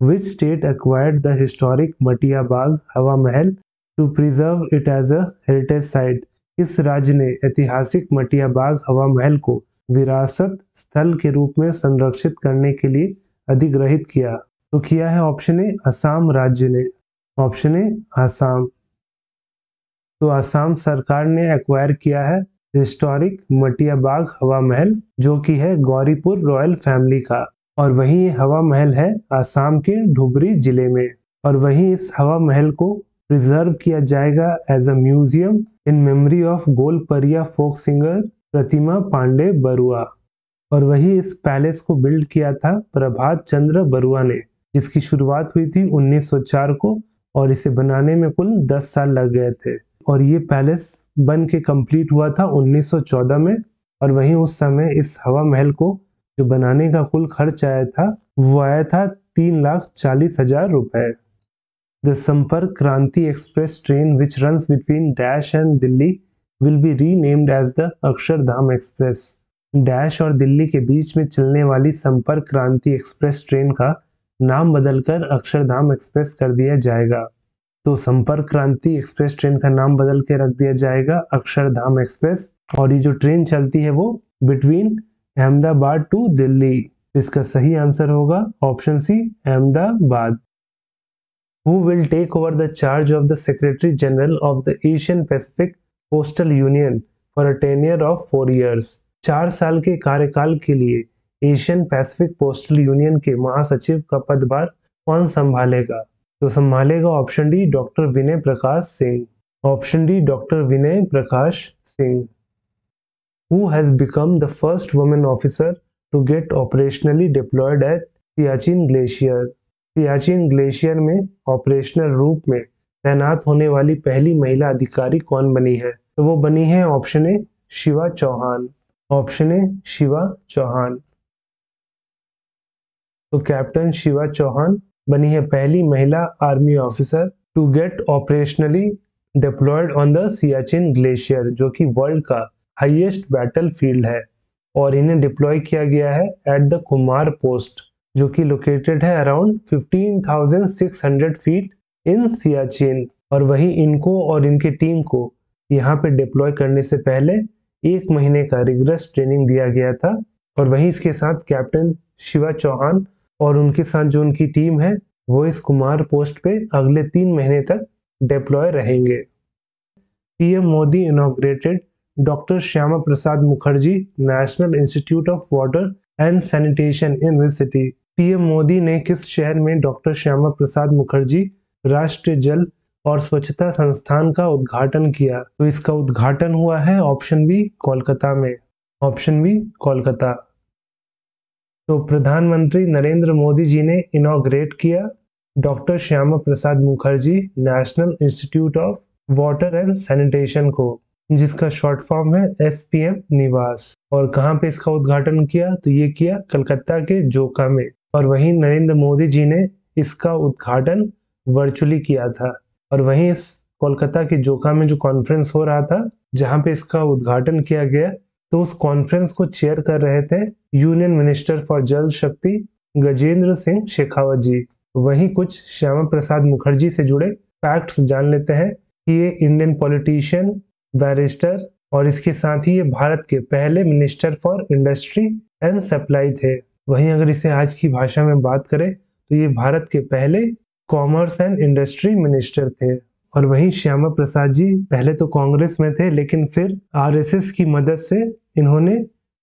Which state acquired the historic मटिया बाग हवा महल to preserve it as a heritage site? किस राज्य ने ऐतिहासिक मटिया बाग हवा महल को विरासत स्थल के रूप में संरक्षित करने के लिए अधिग्रहित किया? तो किया है ऑप्शन ए असम राज्य ने। ऑप्शन ए असम। तो असम सरकार ने एक्वायर किया है हिस्टोरिक मटिया बाग हवा महल, जो कि है गौरीपुर रॉयल फैमिली का। और वहीं ये हवा महल है असम के धुबरी जिले में। और वहीं इस हवा महल को प्रिजर्व किया जाएगा as a museum in memory of Goalpariya folk singer Pratima Pandey Barua. और वही इस पैलेस को बिल्ड किया था प्रभात चंद्र बरुआ ने, जिसकी शुरुआत हुई थी 1904 को और इसे बनाने में कुल 10 साल लग गए थे। और ये पैलेस बन के कंप्लीट हुआ था 1914 में। और वहीं उस समय इस हवा महल को जो बनाने का कुल खर्च आया था वो आया था 3,40,000 रुपए। द संपर्क क्रांति express train which runs between dash and Delhi will be renamed as the Akshardham express. Dash और दिल्ली के बीच में चलने वाली संपर्क क्रांति एक्सप्रेस ट्रेन का नाम बदलकर अक्षरधाम एक्सप्रेस कर दिया जाएगा। तो संपर्क क्रांति एक्सप्रेस ट्रेन का नाम बदल के रख दिया जाएगा अक्षरधाम एक्सप्रेस, और ये जो ट्रेन चलती है वो बिटवीन अहमदाबाद टू दिल्ली। इसका सही आंसर होगा option C, Ahmedabad. Who will take over the charge of the Secretary General of the Asian Pacific Postal Union for a tenure of 4 years? 4 साल के कार्यकाल के लिए एशियन पैसिफिक पोस्टल यूनियन के महासचिव का पदभार कौन संभालेगा? तो संभालेगा option D, doctor Vinay Prakash Singh. Option D, doctor Vinay Prakash Singh. Who has become the first woman officer to get operationally deployed at Siachen glacier? Siachen glacier में ऑपरेशनल रूप में तैनात होने वाली पहली महिला अधिकारी कौन बनी है? तो वो बनी है option A, Shiva Chauhan. Option A, Shiva Chauhan. तो कैप्टन शिवा चौहान बनी है पहली महिला army officer to get operationally deployed on the Siachen glacier, जो कि वर्ल्ड का हाईएस्ट बैटल फील्ड है, और इन्हें डिप्लॉय किया गया है एट द कुमार पोस्ट, जो कि लोकेटेड है अराउंड 15,600 फीट इन सियाचिन। और वहीं इनको और इनकी टीम को यहाँ पे डिप्लॉय करने से पहले 1 महीने का रिगरस ट्रेनिंग दिया गया था। और वहीं इसके साथ कैप्टन शिवा चौहान और उनके साथ जो उनकी टीम है वो इस कुमार पोस्ट पे अगले 3 महीने तक डिप्लॉय रहेंगे। PM Modi inaugurated doctor Shyama Prasad Mukherjee national institute of water and sanitation in which city? PM Modi ने किस शहर में डॉक्टर श्यामा प्रसाद मुखर्जी राष्ट्रीय जल और स्वच्छता संस्थान का उद्घाटन किया? तो इसका उद्घाटन हुआ है ऑप्शन बी, कोलकाता में। Option B, Kolkata. तो प्रधानमंत्री नरेंद्र मोदी जी ने इनॉग्रेट किया doctor Shyama Prasad Mukherjee national institute of water and sanitation को, जिसका शॉर्ट फॉर्म है SPM निवास। और कहाँ पे इसका उद्घाटन किया? तो ये किया कलकत्ता के जोका में। और वहीं नरेंद्र मोदी जी ने इसका उद्घाटन वर्चुअली किया था। और वहीं इस कोलकाता के जोका में जो कॉन्फ्रेंस हो रहा था जहाँ पे इसका उद्घाटन किया गया, तो उस कॉन्फ्रेंस को चेयर कर रहे थे यूनियन मिनिस्टर फॉर जल शक्ति गजेंद्र सिंह शेखावत जी। वहीं कुछ श्यामा प्रसाद मुखर्जी से जुड़े फैक्ट्स जान लेते हैं कि ये इंडियन पॉलिटिशियन, बैरिस्टर और इसके साथ ही ये भारत के पहले minister for industry and supply थे। वहीं अगर इसे आज की भाषा में बात करें तो ये भारत के पहले कॉमर्स एंड इंडस्ट्री मिनिस्टर थे। और वहीं श्यामा प्रसाद जी पहले तो कांग्रेस में थे, लेकिन फिर RSS की मदद से इन्होंने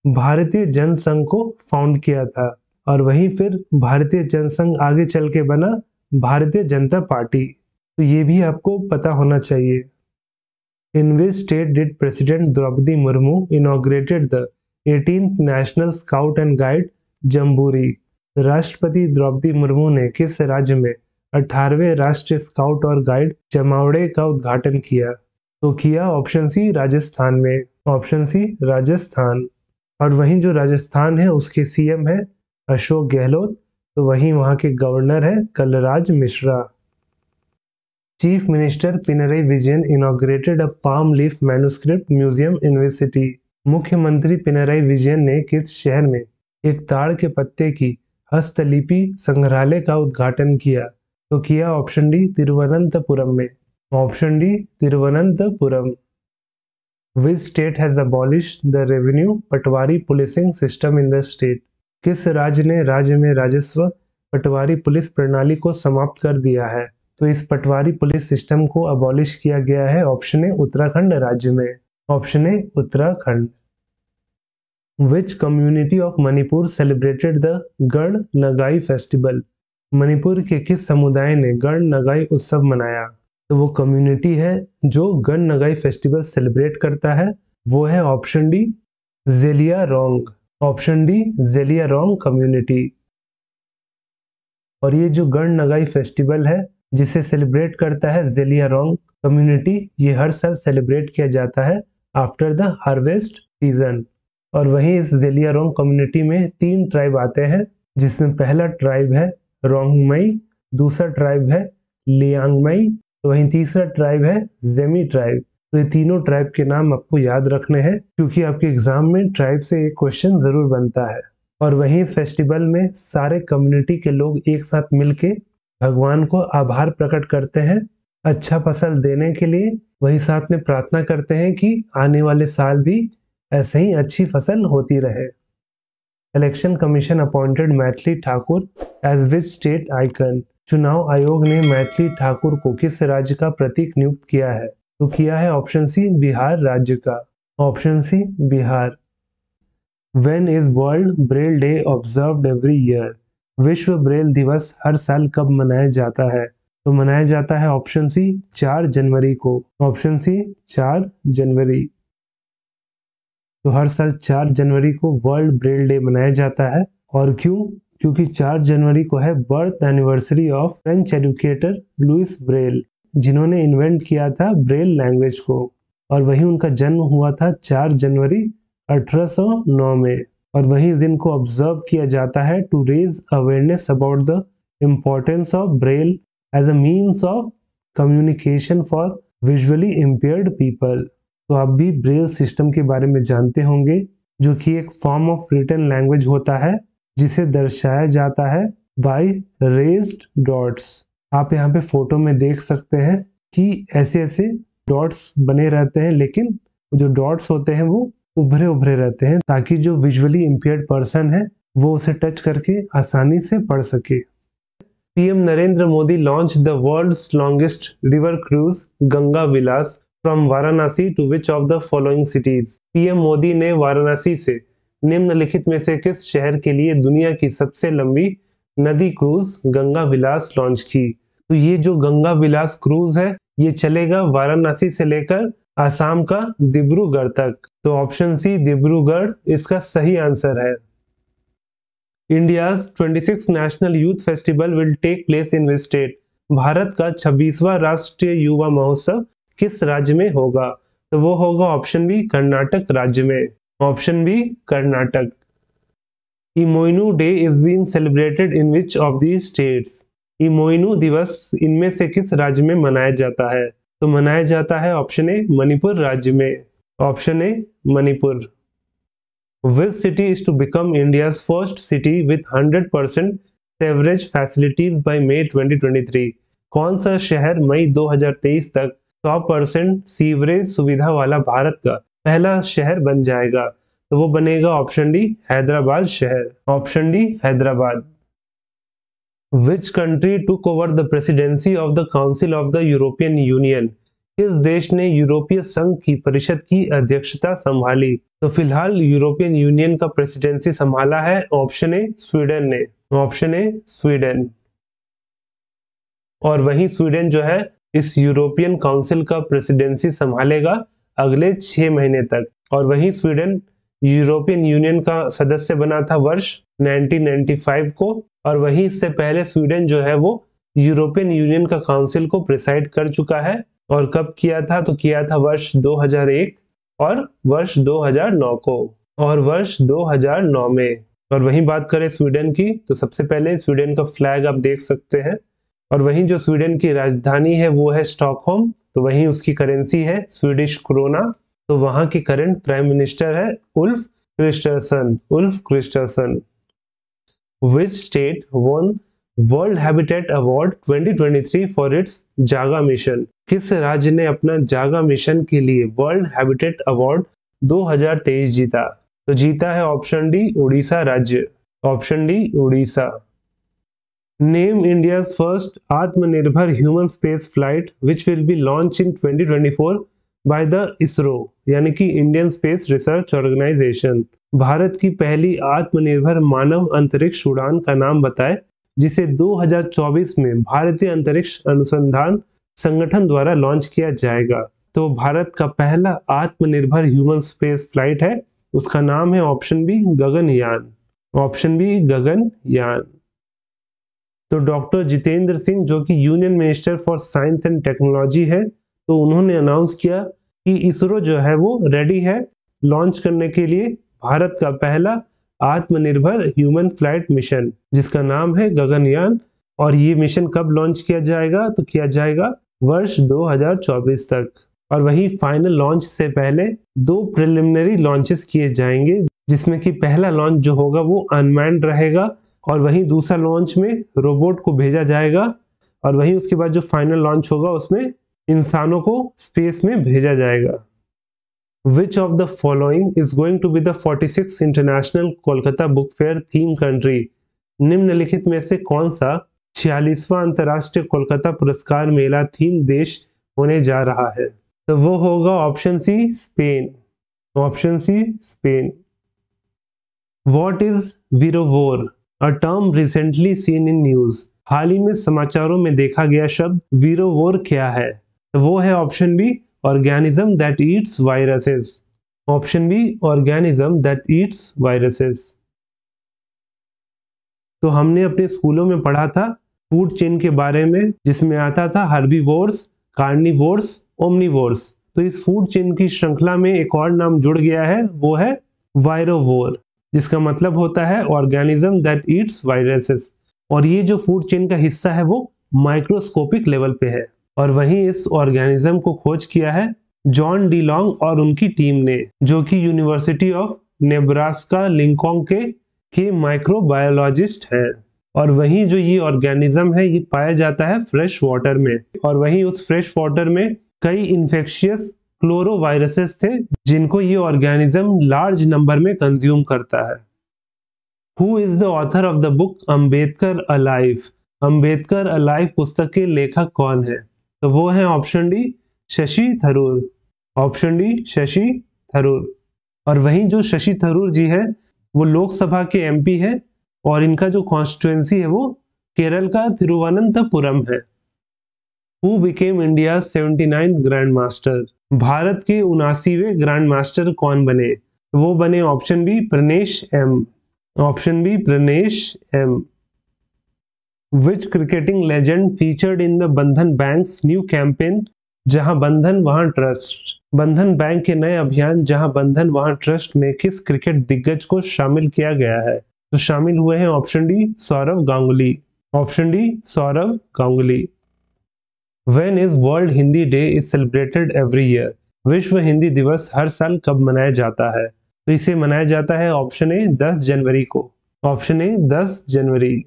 भारतीय जनसंघ को फाउंड किया था। और वहीं फिर भारतीय जनसंघ आगे चल के बना भारतीय जनता पार्टी। तो ये भी आपको पता होना चाहिए। In which state did President Draupadi Murmu inaugurated the 18th National Scout and Guide Jamboree? राष्ट्रपति द्रौपदी मुर्मू ने किस राज्य में 18वें राष्ट्रीय स्काउट और गाइड जमावड़े का उद्घाटन किया? तो किया ऑप्शन सी, राजस्थान में। Option C, Rajasthan. और वहीं जो राजस्थान है उसके CM है अशोक गहलोत, तो वहीं वहां के गवर्नर है Kalraj Mishra. Chief minister Pinarayi Vijayan inaugurated a palm leaf manuscript museum in which city? मुख्यमंत्री पिनरई विजयन ने किस शहर में एक ताड़ के पत्ते की हस्तलिपि संग्रहालय का उद्घाटन किया? तो किया ऑप्शन डी, तिरुवनंतपुरम में। Option D, Thiruvananthapuram. Which state has abolished the revenue Patwari policing system in the state? किस राज्य ने राज्य में राजस्व पटवारी पुलिस प्रणाली को समाप्त कर दिया है? तो इस पटवारी पुलिस सिस्टम को अबॉलिश किया गया है ऑप्शन ए, उत्तराखंड राज्य में। Option A, Uttarakhand. Which community of Manipur celebrated the गण नगाई फेस्टिवल? मणिपुर के किस समुदाय ने गण नगाई उत्सव मनाया? तो वो कम्युनिटी है जो गण नगाई फेस्टिवल सेलिब्रेट करता है, वो है ऑप्शन डी, जेलिया रोंग। ऑप्शन डी, जेलिया रोंग कम्युनिटी। और ये जो गण नगाई फेस्टिवल है जिसे सेलिब्रेट करता है जेलियारोंग कम्युनिटी, ये हर साल सेलिब्रेट किया जाता है आफ्टर द हार्वेस्ट सीजन। और वहीं इस जेलियारोंग कम्युनिटी में 3 ट्राइब आते हैं, जिसमें पहला ट्राइब है रोंगमई, दूसरा ट्राइब है लियांगमई, तो वहीं तीसरा ट्राइब है जेमी ट्राइब। तो ये तीनों ट्राइब के नाम आपको याद रखने हैं, क्योंकि आपके एग्जाम में ट्राइब से एक क्वेश्चन जरूर बनता है। और वहीं फेस्टिवल में सारे कम्युनिटी के लोग एक साथ मिलके भगवान को आभार प्रकट करते हैं अच्छा फसल देने के लिए। वहीं साथ में प्रार्थना करते हैं कि आने वाले साल भी ऐसे ही अच्छी फसल होती रहे। Election commission appointed Maithili Thakur as which state icon. चुनाव आयोग ने मैथिली ठाकुर को किस राज्य का प्रतीक नियुक्त किया है? तो किया है ऑप्शन सी बिहार राज्य का। Option C Bihar. When is World Braille Day observed every year? विश्व ब्रेल दिवस हर साल कब मनाया जाता है? तो मनाया जाता है ऑप्शन सी 4 जनवरी को। ऑप्शन सी 4 जनवरी। तो हर साल 4 जनवरी को वर्ल्ड ब्रेल डे मनाया जाता है। और क्यों? क्योंकि 4 जनवरी को है birth anniversary of French educator Louis Braille, जिन्होंने इन्वेंट किया था ब्रेल लैंग्वेज को। और वही उनका जन्म हुआ था 4 जनवरी 1809 में। और वही दिन को ऑब्जर्व किया जाता है to raise awareness about the importance of Braille as a means of communication for visually impaired people. तो आप भी ब्रेल सिस्टम के बारे में जानते होंगे, जो कि एक फॉर्म ऑफ रिटन लैंग्वेज होता है जिसे दर्शाया जाता है बाय रेज्ड डॉट्स। आप यहाँ पे फोटो में देख सकते हैं कि ऐसे ऐसे डॉट्स बने रहते हैं, लेकिन जो डॉट्स होते हैं वो उभरे उभरे रहते हैं, ताकि जो विजुअली इम्पेयर्ड पर्सन है वो उसे टच करके आसानी से पढ़ सके। PM Narendra Modi launch the world's longest river cruise Ganga Vilas from Varanasi to which of the following cities. PM Modi ने वाराणसी से निम्नलिखित में से किस शहर के लिए दुनिया की सबसे लंबी नदी क्रूज गंगा विलास लॉन्च की? तो ये जो गंगा विलास क्रूज है ये चलेगा वाराणसी से लेकर आसाम का डिब्रूगढ़ तक। तो ऑप्शन सी डिब्रूगढ़ इसका सही आंसर है। India's 26th national youth festival will take place in which state. Bharat का 26वां राष्ट्रीय युवा महोत्सव किस राज्य में होगा? तो वो होगा ऑप्शन बी कर्नाटक राज्य में। Option B Karnataka. Imoinu day is been celebrated in which of these states. Imoinu दिवस इनमें से किस राज्य में मनाया जाता है? तो मनाया जाता है ऑप्शन ए मणिपुर राज्य में। Option A Manipur. Which city is to become India's first city with 100% sewerage facilities by May 2023। कौन सा शहर मई 2023 तक 100% सीवरेज सुविधा वाला भारत का पहला शहर बन जाएगा? तो वो बनेगा ऑप्शन डी हैदराबाद शहर। Option D Hyderabad. Which country took over the presidency of the Council of the European Union? किस देश ने यूरोपीय संघ की परिषद की अध्यक्षता संभाली? तो फिलहाल यूरोपियन यूनियन का प्रेसिडेंसी संभाला है ऑप्शन ए स्वीडन ने। ऑप्शन ए स्वीडन। और वहीं स्वीडन जो है इस यूरोपियन काउंसिल का प्रेसिडेंसी संभालेगा अगले 6 महीने तक। और वहीं स्वीडन यूरोपियन यूनियन का सदस्य बना था वर्ष 1995 को। और वहीं इससे पहले स्वीडन जो है वो यूरोपियन यूनियन का काउंसिल को प्रिसाइड कर चुका है। और कब किया था? तो किया था वर्ष 2001 और वर्ष 2009 को और वर्ष 2009 में। और वहीं बात करें स्वीडन की, तो सबसे पहले स्वीडन का फ्लैग आप देख सकते हैं। और वहीं जो स्वीडन की राजधानी है वो है स्टॉकहोम। तो वहीं उसकी करेंसी है स्वीडिश क्रोना। तो वहां के करंट प्राइम मिनिस्टर है Ulf Kristersson. Ulf Kristersson. Which state won World Habitat Award 2023 for its जागा मिशन? किस राज्य ने अपना जागा मिशन के लिए वर्ल्ड हैबिटेट अवार्ड 2023 जीता? तो जीता है ऑप्शन डी उड़ीसा राज्य। Option D Orissa. Name India's first Atmanirbhar human space flight which will be launch in 2024 by the ISRO, यानी कि Indian Space Research Organisation. Bharat की पहली आत्मनिर्भर मानव अंतरिक्ष उड़ान का नाम बताएं जिसे 2024 में भारतीय अंतरिक्ष अनुसंधान संगठन द्वारा लॉन्च किया जाएगा। तो भारत का पहला आत्मनिर्भर ह्यूमन स्पेस फ्लाइट है, उसका नाम है option B Gaganyaan. Option B Gaganyaan. तो डॉक्टर जितेंद्र सिंह जो कि union minister for science and technology है, तो उन्होंने अनाउंस किया कि इसरो जो है वो रेडी है लॉन्च करने के लिए भारत का पहला आत्मनिर्भर ह्यूमन फ्लाइट मिशन, जिसका नाम है गगनयान। और ये मिशन कब लॉन्च किया जाएगा? तो किया जाएगा वर्ष 2024 तक। और वहीं फाइनल लॉन्च से पहले 2 प्रिलिमिनरी लॉन्चेस किए जाएंगे, जिसमें कि पहला लॉन्च जो होगा वो अनमैन्ड रहेगा और वहीं दूसरा लॉन्च में रोबोट को भेजा जाएगा और वहीं उसके बाद जो फाइनल लॉन्च होगा उसमें इंसानों को स्पेस में भेजा जाएगा। Which of the following is going to be the 46th International Kolkata Book Fair theme country? निम्नलिखित में से कौन सा 46वां अंतर्राष्ट्रीय कोलकाता पुरस्कार मेला थीम देश होने जा रहा है? तो वो होगा option C Spain. Option C Spain. What is virovore? A term recently seen in news. हाल ही में समाचारों में देखा गया शब्द वीरोवोर क्या है? तो वो है option B organism that eats viruses. Option B organism that eats viruses. तो हमने अपने स्कूलों में पढ़ा था फूड चेन के बारे में, जिसमें आता था हर्बीवोर्स, कार्निवोर्स, ओमनिवोर्स। तो इस फूड चेन की श्रृंखला में एक और नाम जुड़ गया है, वो है वायरोवोर, जिसका मतलब होता है ऑर्गेनिज्म दैट ईट्स वायरसेस। और ये जो फूड चेन का हिस्सा है वो माइक्रोस्कोपिक लेवल पे है। और वहीं इस ऑर्गेनिज्म को खोज किया है जॉन डी लॉन्ग और उनकी टीम ने, जो कि यूनिवर्सिटी ऑफ नेब्रास्का लिंकॉन के माइक्रोबायोलॉजिस्ट है। और वहीं जो ये ऑर्गेनिज्म है ये पाया जाता है फ्रेश वाटर में, और वहीं उस फ्रेश वाटर में कई इन्फेक्शियस क्लोरोवायरसेस थे जिनको ये ऑर्गेनिज्म लार्ज नंबर में कंज्यूम करता है। Who is the author of the book Ambedkar alive? Ambedkar alive पुस्तक के लेखक कौन है? तो वो है option D Shashi Tharoor. Option D Shashi Tharoor. और वहीं जो शशि थरूर जी है वो लोकसभा के एमपी है और इनका जो कॉन्स्टिट्यूएंसी है वो केरल का तिरुवनंतपुरम है। Who became India 79th grand master? Bharat के 79वें ग्रैंड मास्टर कौन बने? तो वो बने option B Pranesh M. Option B Pranesh M. Which cricketing legend featured in the Bandhan bank's new campaign जहां बंधन वहां ट्रस्ट? बंधन बैंक के नए अभियान जहां बंधन वहां ट्रस्ट में किस क्रिकेट दिग्गज को शामिल किया गया है? तो शामिल हुए हैं option D Sourav Ganguly. Option D Sourav Ganguly. When is world Hindi day is celebrated every year? विश्व हिंदी दिवस हर साल कब मनाया जाता है? तो इसे मनाया जाता है ऑप्शन ए 10 जनवरी को। ऑप्शन ए 10 जनवरी।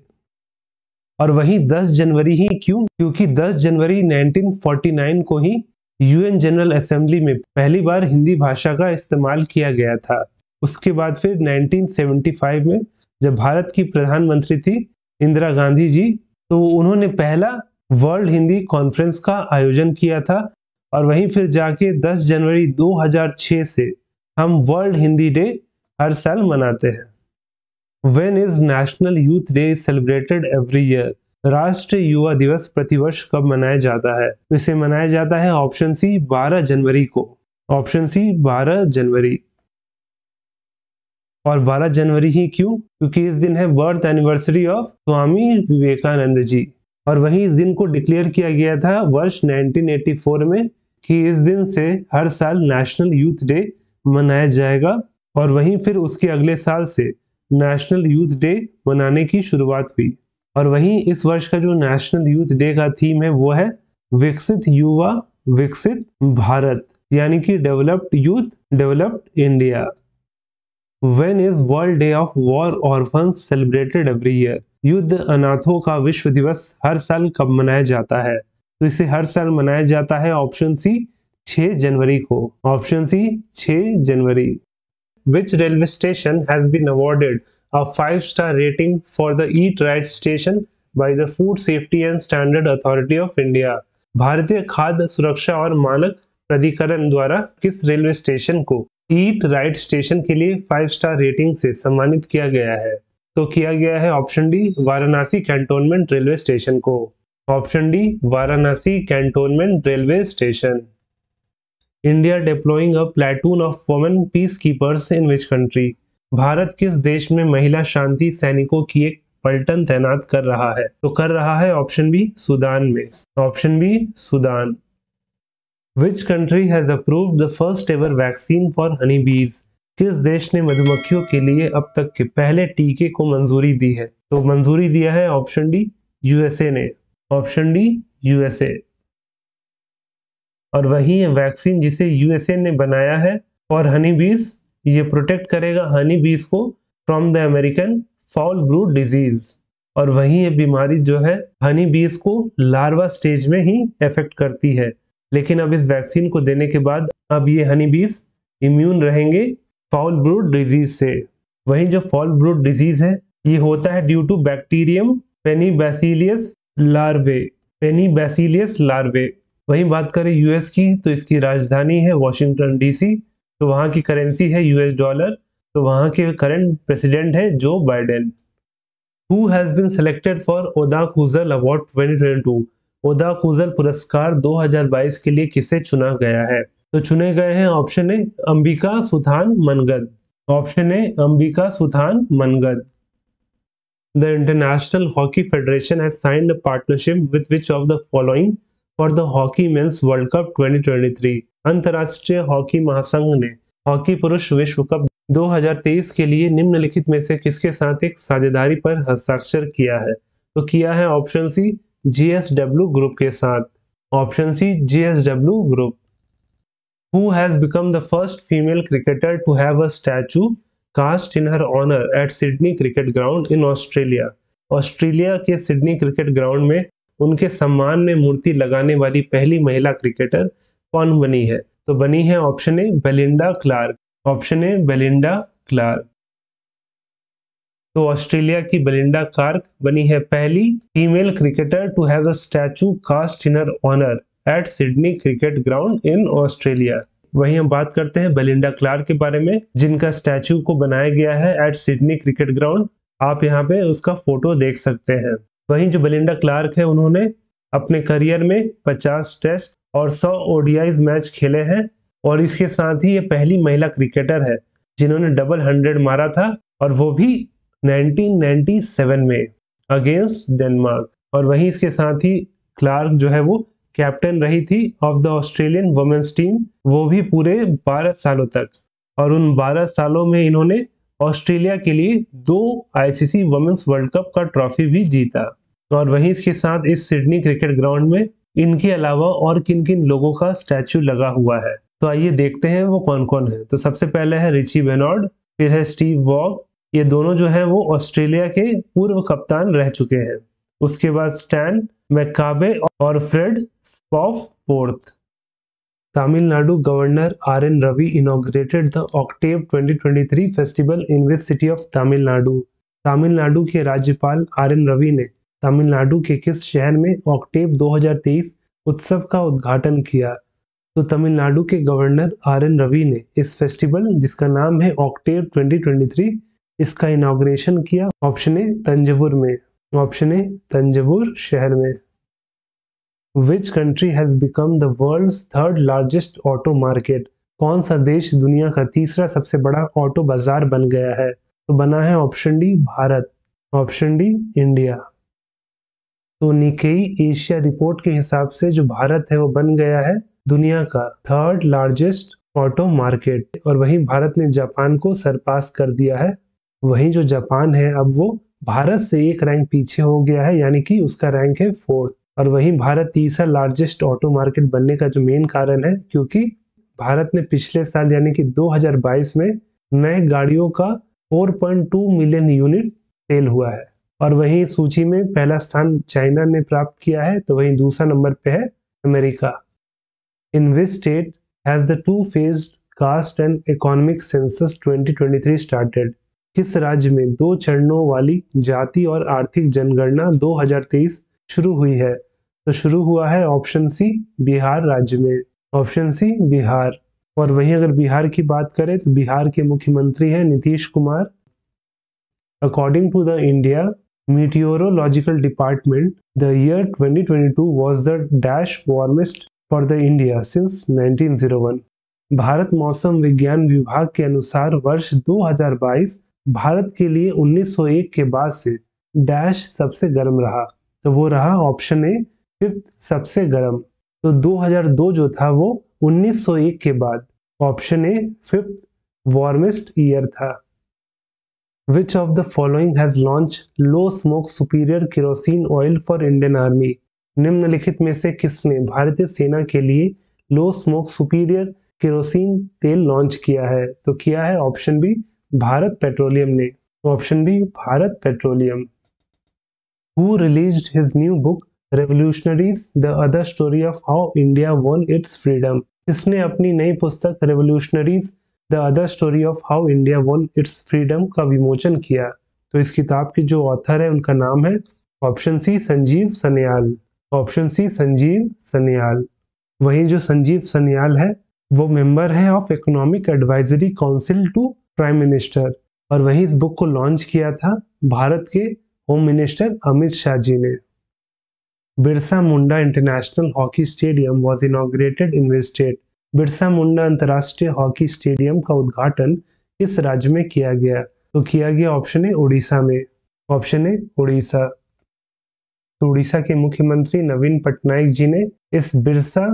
और वही 10 जनवरी ही क्यों? क्योंकि 10 जनवरी 1949 को ही यूएन जनरल असेंबली में पहली बार हिंदी भाषा का इस्तेमाल किया गया था। उसके बाद फिर 1975 में जब भारत की प्रधानमंत्री थी इंदिरा गांधी जी, तो उन्होंने पहला वर्ल्ड हिंदी कॉन्फ्रेंस का आयोजन किया था। और वहीं फिर जाके 10 जनवरी 2006 से हम वर्ल्ड हिंदी डे हर साल मनाते हैं। When is National Youth Day celebrated every year? राष्ट्रीय युवा दिवस प्रतिवर्ष कब मनाया जाता है? इसे मनाया जाता है ऑप्शन सी 12 जनवरी को। ऑप्शन सी 12 जनवरी। और 12 जनवरी ही क्यों? क्योंकि इस दिन है birth anniversary of Swami Vivekananda ji. और वहीं इस दिन को डिक्लेयर किया गया था वर्ष 1984 में कि इस दिन से हर साल नेशनल यूथ डे मनाया जाएगा। और वहीं फिर उसके अगले साल से नेशनल यूथ डे मनाने की शुरुआत हुई। और वहीं इस वर्ष का जो नेशनल यूथ डे का थीम है वो है विकसित युवा विकसित भारत, यानी कि developed youth developed India. When is world day of war orphans celebrated every year? युद्ध अनाथों का विश्व दिवस हर साल कब मनाया जाता है? तो इसे हर साल मनाया जाता है ऑप्शन सी 6 जनवरी को। ऑप्शन सी 6 जनवरी। Which railway station has been awarded a 5-star rating for the Eat Right station by the Food Safety and Standard Authority of India? भारतीय खाद्य सुरक्षा और मानक प्राधिकरण द्वारा किस रेलवे स्टेशन को ईट राइट स्टेशन के लिए 5 स्टार रेटिंग से सम्मानित किया गया है? तो किया गया है option D Varanasi cantonment railway station को। Option D Varanasi cantonment railway station. India deploying a platoon of women peace keepers in which country? Bharat किस देश में महिला शांति सैनिकों की एक पलटन तैनात कर रहा है? तो कर रहा है ऑप्शन बी सूडान में। Option B Sudan. Which country has approved the first ever vaccine for honey bees? किस देश ने मधुमक्खियों के लिए अब तक के पहले टीके को मंजूरी दी है? तो मंजूरी दिया है ऑप्शन डी यूएसए ने। Option D USA. और वही है वैक्सीन जिसे यूएसए ने बनाया है फॉर हनी बीज, ये प्रोटेक्ट करेगा हनी बीज को from the American foul brood disease. और वही ये बीमारी जो है हनी बीज को लार्वा स्टेज में ही अफेक्ट करती है, लेकिन अब इस वैक्सीन को देने के बाद अब ये हनी बीज इम्यून रहेंगे फाउल ब्रूड डिजीज से। वही जो फाउल ब्रूड डिजीज है ये होता है ड्यू टू बैक्टीरियम पेनीबैसिलियस लार्वे, पेनीबैसिलियस लार्वे। वहीं बात करें यूएस की तो इसकी राजधानी है वॉशिंगटन डीसी, तो वहां की करेंसी है यूएस डॉलर, तो वहां के करंट प्रेसिडेंट है Joe Biden. Who has been selected for ओदा खुजल अवार्ड 2022? ओदा खुजल पुरस्कार 2022 के लिए किसे चुना गया है? तो चुने गए हैं option A Ambika Suthan Mangad, option A Ambika Suthan Mangad. The International Hockey Federation has signed a partnership with which of the following for the Hockey Men's World Cup 2023? अंतर्राष्ट्रीय हॉकी महासंघ ने हॉकी पुरुष विश्व कप 2023 के लिए निम्नलिखित में से किसके साथ एक साझेदारी पर हस्ताक्षर किया है? तो किया है ऑप्शन सी जीएसडब्ल्यू ग्रुप के साथ, option C GSW group. Who has become the first female cricketer to have a statue cast in her honor at Sydney Cricket Ground in Australia? Australia के सिडनी क्रिकेट ग्राउंड में उनके सम्मान में मूर्ति लगाने वाली पहली महिला क्रिकेटर कौन बनी है? तो बनी है option A Belinda Clark, option A Belinda Clark. तो ऑस्ट्रेलिया की बेलिंडा क्लार्क बनी है पहली female cricketer to have a statue cast in her honour at Sydney Cricket Ground in Australia. वहीं हम बात करते हैं बेलिंडा क्लार्क के बारे में, जिनका स्टैचू को बनाया गया है एट सिडनी क्रिकेट ग्राउंड। आप यहाँ पे उसका फोटो देख सकते हैं। वहीं जो बेलिंडा क्लार्क है उन्होंने अपने करियर में 50 टेस्ट और 100 ओडीआई मैच खेले हैं, और इसके साथ ही ये पहली महिला क्रिकेटर है जिन्होंने डबल 100 मारा था, और वो भी 1997 में अगेंस्ट डेनमार्क। और वहीं इसके साथ ही क्लार्क जो है वो कैप्टन रही थी of the Australian women's team, वो भी पूरे 12 सालों तक। और उन 12 सालों में इन्होंने ऑस्ट्रेलिया के लिए 2 आईसीसी वुमेन्स वर्ल्ड कप का ट्रॉफी भी जीता। और वहीं इसके साथ इस सिडनी क्रिकेट ग्राउंड में इनके अलावा और किन किन लोगों का स्टैचू लगा हुआ है, तो आइए देखते हैं वो कौन कौन है। तो सबसे पहले है रिची बेनॉर्ड, फिर है स्टीव वॉग, ये दोनों जो है वो ऑस्ट्रेलिया के पूर्व कप्तान रह चुके हैं। उसके बाद स्टैन मैकाबे और Fred Spofforth. Tamil Nadu governor R N. Ravi inaugurated the Octave 2023 festival in which city of Tamil Nadu? Tamil Nadu के राज्यपाल आर.एन. रवि ने तमिलनाडु के किस शहर में ऑक्टेव 2023 उत्सव का उद्घाटन किया? तो तमिलनाडु के गवर्नर आर.एन. रवि ने इस फेस्टिवल जिसका नाम है ऑक्टेव 2023 इसका इनॉग्रेशन किया ऑप्शन ए तंजवुर में, ऑप्शन ए तंजवुर शहर में। Which country has become the world's third largest auto market? कौन सा देश दुनिया का तीसरा सबसे बड़ा ऑटो बाजार बन गया है? तो बना है option D Bharat, option D India. तो निकेई एशिया रिपोर्ट के हिसाब से जो भारत है वो बन गया है दुनिया का थर्ड लार्जेस्ट ऑटो मार्केट, और वहीं भारत ने जापान को सरपास कर दिया है। वहीं जो जापान है अब वो भारत से एक रैंक पीछे हो गया है, यानी कि उसका रैंक है 4th। और वहीं भारत तीसरा लार्जेस्ट ऑटो मार्केट बनने का जो मेन कारण है क्योंकि भारत ने पिछले साल यानी कि 2022 में नए गाड़ियों का 4.2 मिलियन यूनिट सेल हुआ है। और वहीं सूची में पहला स्थान चाइना ने प्राप्त किया है, तो वहीं दूसरा नंबर पे है America. In which state has the 2-phased caste and economic census 2023 started? किस राज्य में 2 चरणों वाली जाति और आर्थिक जनगणना 2023 शुरू हुई है? तो शुरू हुआ है ऑप्शन सी बिहार राज्य में, ऑप्शन सी बिहार। और वहीं अगर बिहार की बात करें तो बिहार के मुख्यमंत्री हैं Nitish Kumar. According to the India Meteorological Department the year 2022 was the dash warmest for the India since 1901। भारत मौसम विज्ञान विभाग के अनुसार वर्ष 2022 भारत के लिए 1901 के बाद से डैश सबसे गर्म रहा, तो वो रहा ऑप्शन ए 5th सबसे गर्म। तो 2002 जो था वो 1901 के बाद, option A 5th warmest year था। Which of the following has launch low smoke superior kerosene oil for Indian army? निम्नलिखित में से किसने भारतीय सेना के लिए लो स्मोक सुपीरियर केरोसिन तेल लॉन्च किया है? तो किया है ऑप्शन बी भारत पेट्रोलियम ने। Option B Bharat Petroleum. Who released his new book Revolutionaries: The Other Story of How India Won Its Freedom? किसने अपनी नई पुस्तक revolutionaries the other story of how India won it's freedom का विमोचन किया? तो इस किताब के जो ऑथर है उनका नाम है option C Sanjeev Sanyal. Option C Sanjeev Sanyal. वहीं जो संजीव सन्याल है वो मेंबर है of economic advisory council to prime minister, और वहीं इस बुक को लॉन्च किया था भारत के होम मिनिस्टर अमित शाह जी ने। Birsa Munda international hockey stadium was inaugurated in which state? Birsa Munda अंतर्राष्ट्रीय हॉकी स्टेडियम का उद्घाटन किस राज्य में किया गया? तो किया गया ऑप्शन है उड़ीसा में। ऑप्शन है उड़ीसा। तो उड़ीसा के मुख्यमंत्री नवीन पटनायक जी ने इस Birsa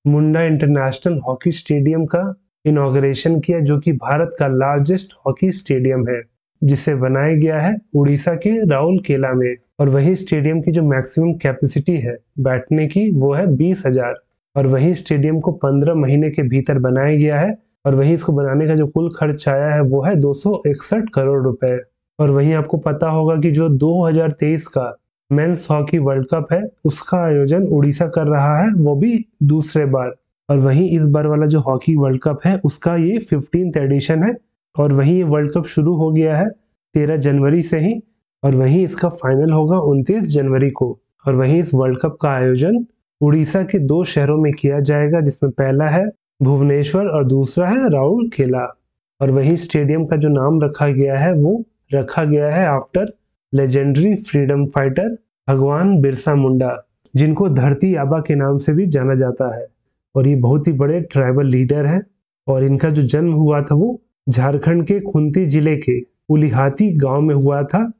Munda international hockey stadium का इनॉग्रेशन किया, जो कि भारत का लार्जेस्ट हॉकी स्टेडियम है, जिसे बनाया गया है उड़ीसा के राउरकेला में। और वही स्टेडियम की जो मैक्सिमम कैपेसिटी है बैठने की वो है 20,000, और वही स्टेडियम को 15 महीने के भीतर बनाया गया है, और वही इसको बनाने का जो कुल खर्च आया है वो है 261 करोड़ रुपए। और वही आपको पता होगा कि जो 2023 का मेंस हॉकी वर्ल्ड कप है उसका आयोजन उड़ीसा कर रहा है, वो भी दूसरे बार। और वही इस बार वाला जो हॉकी वर्ल्ड कप है उसका ये 15th एडिशन है, और वहीं ये वर्ल्ड कप शुरू हो गया है 13 जनवरी से ही, और वहीं इसका फाइनल होगा 29 जनवरी को। और वहीं इस वर्ल्ड कप का आयोजन उड़ीसा के 2 शहरों में किया जाएगा, जिसमें पहला है भुवनेश्वर और दूसरा है राउरकेला। और वहीं स्टेडियम का जो नाम रखा गया है वो रखा गया है आफ्टर लेजेंडरी फ्रीडम फाइटर भगवान बिरसा मुंडा, जिनको धरती आबा के नाम से भी जाना जाता है। और ये बहुत ही बड़े ट्राइबल लीडर हैं, और इनका जो जन्म हुआ था वो झारखंड के खुंती जिले के उलिहाती गांव में हुआ था।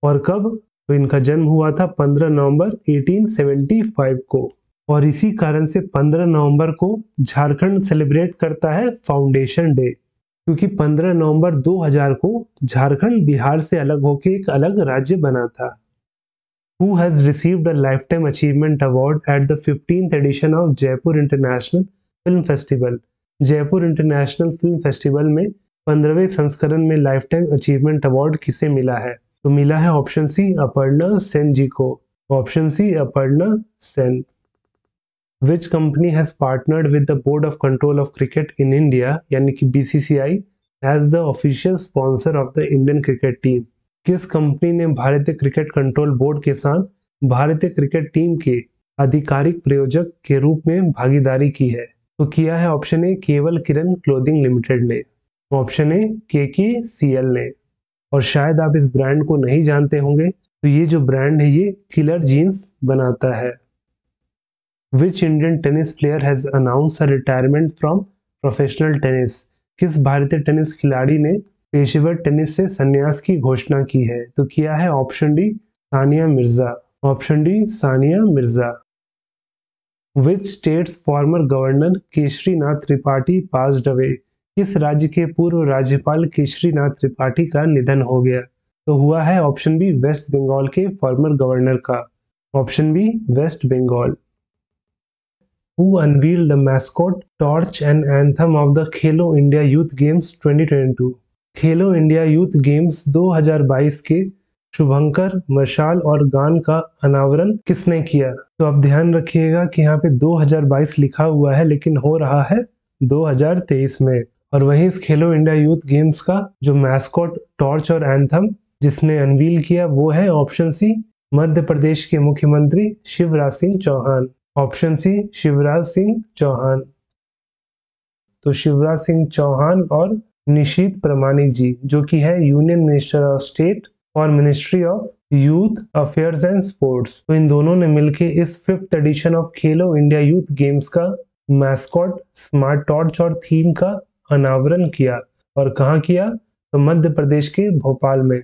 और कब? तो इनका जन्म हुआ था 15 नवंबर 1875 को। और इसी कारण से 15 नवंबर को झारखंड सेलिब्रेट करता है फाउंडेशन डे, क्योंकि 15 नवंबर 2000 को झारखंड बिहार से अलग होकर एक अलग राज्य बना था। Who has received a Lifetime Achievement Award at the 15th edition of Jaipur International Film Festival? Jaipur international film festival में 15वें संस्करण में लाइफ टाइम अचीवमेंट अवार्ड किसे मिला है? तो मिला है ऑप्शन सी अपर्णा सेन जी को। Option C Aparna Sen. Which company has partnered with the Board of Control of Cricket in India, यानी कि BCCI, as the official sponsor of the Indian cricket team? किस कंपनी ने भारतीय क्रिकेट कंट्रोल बोर्ड के साथ भारतीय cricket team के आधिकारिक प्रायोजक के रूप में भागीदारी की है? तो किया है ऑप्शन ए केवल किरण क्लोथिंग लिमिटेड ने। ऑप्शन ए KKCL ने। और शायद आप इस ब्रांड को नहीं जानते होंगे, तो ये जो ब्रांड है ये किलर जीन्स बनाता है। Which Indian tennis player has announce a retirement from professional tennis? किस भारतीय टेनिस खिलाड़ी ने पेशेवर टेनिस से संन्यास की घोषणा की है? तो किया है option D Sania Mirza. Option D Sania Mirza. Which state's former governor Kesharinath Tripathi passed away? किस राज्य के पूर्व राज्यपाल केशरीनाथ त्रिपाठी का निधन हो गया? तो हुआ है ऑप्शन बी वेस्ट बंगाल के फॉर्मर गवर्नर का। Option B West Bengal. Who unveiled the mascot, torch and anthem of the Khelo India Youth Games 2022? Khelo India Youth Games 2022 के शुभंकर, मशाल और गान का अनावरण किसने किया? तो आप ध्यान रखिएगा कि यहाँ पे 2022 लिखा हुआ है लेकिन हो रहा है 2023 में। और वहीं इस खेलो इंडिया यूथ गेम्स का जो मैस्कॉट, टॉर्च और एंथम जिसने अनवील किया वो है ऑप्शन सी मध्य प्रदेश के मुख्यमंत्री शिवराज सिंह चौहान। Option C Shivraj Singh Chauhan. तो शिवराज सिंह चौहान और निशीथ प्रामाणिक जी, जो कि है यूनियन मिनिस्टर ऑफ स्टेट और ministry of youth affairs and sports, तो इन दोनों ने मिलकर इस 5th addition of Khelo India Youth games का मैस्कॉट, स्मार्ट टॉर्च और थीम का अनावरण किया। और कहाँ किया? तो मध्य प्रदेश के भोपाल में।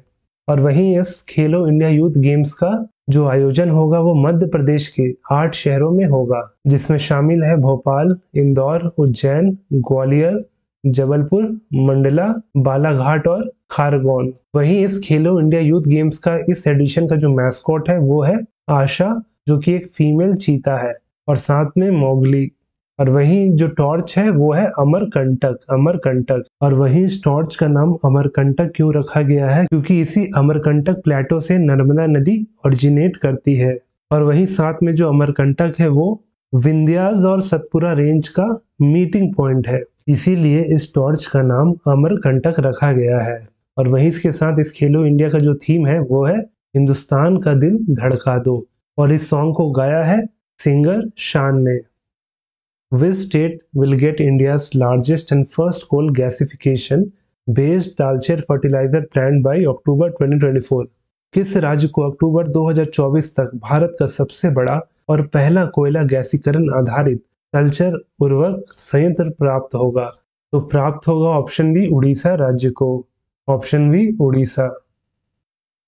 और वहीं इस खेलो इंडिया यूथ गेम्स का जो आयोजन होगा वो मध्य प्रदेश के 8 शहरों में होगा, जिसमें शामिल है भोपाल, इंदौर, उज्जैन, ग्वालियर, जबलपुर, मंडला, बालाघाट और खारगोन। वहीं इस खेलो इंडिया यूथ गेम्स का इस एडिशन का जो मैस्कॉट है वो है आशा, जो कि एक फीमेल चीता है, और साथ में मोगली। और वहीं जो टॉर्च है वो है अमरकंटक, अमरकंटक। और वहीं इस टॉर्च का नाम अमरकंटक क्यों रखा गया है? क्योंकि इसी अमरकंटक प्लेटो से नर्मदा नदी ओरिजिनेट करती है। और वहीं साथ में जो अमरकंटक है वो विंध्यास और सतपुरा रेंज का मीटिंग पॉइंट है, इसीलिए इस टॉर्च का नाम अमरकंटक रखा गया है। और वहीं इसके साथ इस खेलो इंडिया का जो थीम है वो है हिंदुस्तान का दिल धड़का दो। और इस सॉन्ग को गाया है सिंगर शान ने। Which state will get India's largest and first coal gasification based Talcher fertilizer plant by October 2024? किस राज्य को अक्टूबर 2024 तक भारत का सबसे बड़ा और पहला कोयला गैसीकरण आधारित तलचर उर्वरक संयंत्र प्राप्त होगा? तो प्राप्त होगा ऑप्शन बी उड़ीसा राज्य को, option B Orissa.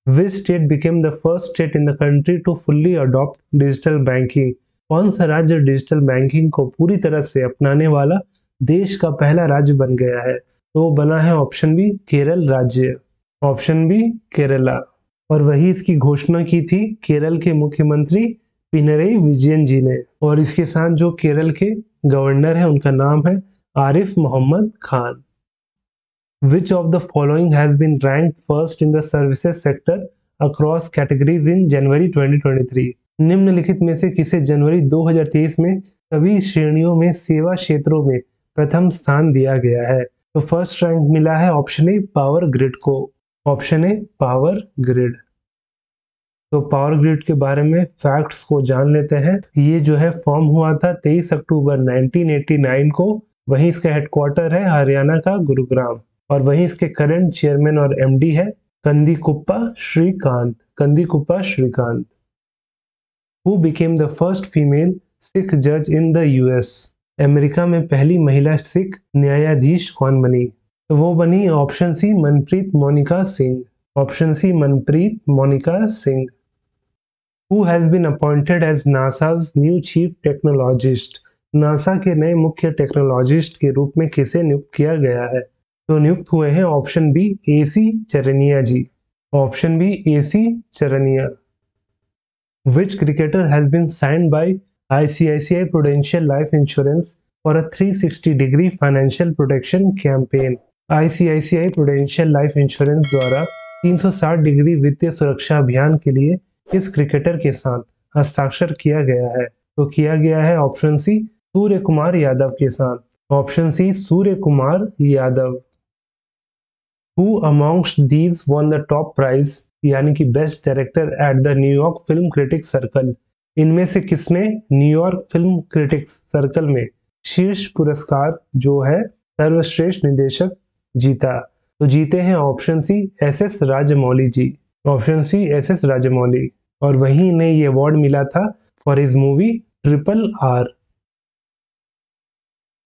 Which state became the first state in the country to fully adopt digital banking? कौन सा राज्य डिजिटल बैंकिंग को पूरी तरह से अपनाने वाला देश का पहला राज्य बन गया है? तो वो बना है ऑप्शन बी केरल राज्य, ऑप्शन बी केरला। और वही इसकी घोषणा की थी केरल के मुख्यमंत्री पिनरई विजयन जी ने। और इसके साथ जो केरल के गवर्नर है उनका नाम है Arif Mohammad Khan. Which of the following has been ranked first in the services sector across categories in January 2023? निम्नलिखित में से किसे जनवरी 2023 में सभी श्रेणियों में सेवा क्षेत्रों में प्रथम स्थान दिया गया है? तो फर्स्ट रैंक मिला है ऑप्शन ए पावर ग्रिड को, ऑप्शन ए पावर ग्रिड। तो पावर ग्रिड के बारे में फैक्ट्स को जान लेते हैं। ये जो है फॉर्म हुआ था 23 अक्टूबर 1989 को। वहीं इसका हेडक्वार्टर है हरियाणा का गुरुग्राम। और वहीं इसके करंट चेयरमैन और एमडी है कंदीकुप्पा Shrikant, कंदीकुप्पा Shrikant. Who became the first female Sikh जज इन द यूएस? अमेरिका में पहली महिला सिख न्यायाधीश कौन बनी? तो वो बनी option C Manpreet Monica Singh, option C Manpreet Monica Singh. Who has been appointed as NASA's new chief technologist? NASA के नए मुख्य टेक्नोलॉजिस्ट के रूप में किसे नियुक्त किया गया है? तो नियुक्त हुए हैं ऑप्शन बी एसी चरनिया जी, ऑप्शन बी एसी चरनिया। Which cricketer has been signed by ICICI Prudential Life Insurance for a 360-degree financial protection campaign? ICICI Prudential Life Insurance द्वारा 360 डिग्री वित्तीय सुरक्षा अभियान के लिए किस क्रिकेटर के साथ हस्ताक्षर किया गया है? तो किया गया है ऑप्शन सी सूर्य कुमार यादव के साथ, option C Surya Kumar Yadav. Who amongst these won the top prize यानी कि best director at the New York film critics circle? इनमें से किसने न्यूयॉर्क फिल्म क्रिटिक्स सर्कल में शीर्ष पुरस्कार जो है सर्वश्रेष्ठ निर्देशक जीता? तो जीते हैं ऑप्शन सी एस राजमौली जी, ऑप्शन सी एस राजमौली। और वहीं इन्हें ये अवार्ड मिला था for his movie triple R.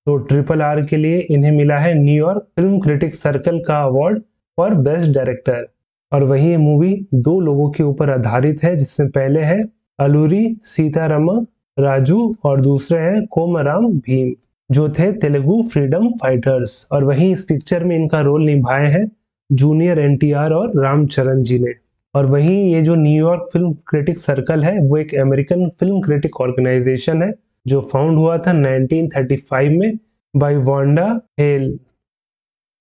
तो ट्रिपल आर के लिए इन्हें मिला है न्यूयॉर्क फिल्म क्रिटिक्स सर्कल का अवार्ड फॉर बेस्ट डायरेक्टर। और वही ये मूवी दो लोगों के ऊपर आधारित है, जिसमें पहले है अलूरी सीतारामा राजू और दूसरे हैं कोमराम भीम, जो थे तेलुगु फ्रीडम फाइटर्स। और वहीं इस पिक्चर में इनका रोल निभाए हैं जूनियर एनटीआर और रामचरण जी ने। और वहीं ये जो न्यूयॉर्क फिल्म क्रिटिक सर्कल है वो एक अमेरिकन फिल्म क्रिटिक ऑर्गेनाइजेशन है जो फाउंड हुआ था 1935 में by Wanda Hale.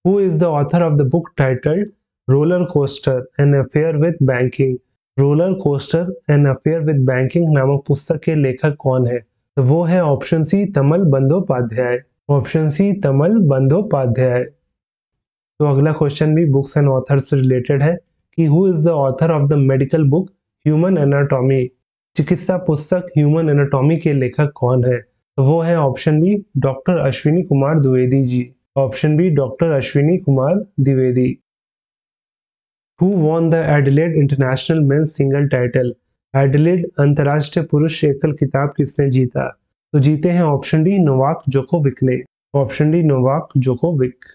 Who is the author of the book titled roller coaster an affair with banking? Roller coaster an affair with banking नामक पुस्तक के लेखक कौन है? तो वो है option C Tamal Bandopadhyay, option C Tamal Bandopadhyay. तो अगला क्वेश्चन भी बुक्स एंड ऑथर से रिलेटेड है कि who is the author of the medical book human anatomy? चिकित्सा पुस्तक ह्यूमन एनाटॉमी के लेखक कौन है? तो वो है option B doctor Ashwini Kumar Dwivedi ji, option B doctor Ashwini Kumar Dwivedi. Who won the Adelaide International Men's Single Title? Adelaide अंतरराष्ट्रीय पुरुष एकल खिताब किसने जीता? तो जीते हैं ऑप्शन डी नोवाक जोकोविक ने, option D Novak Djokovic.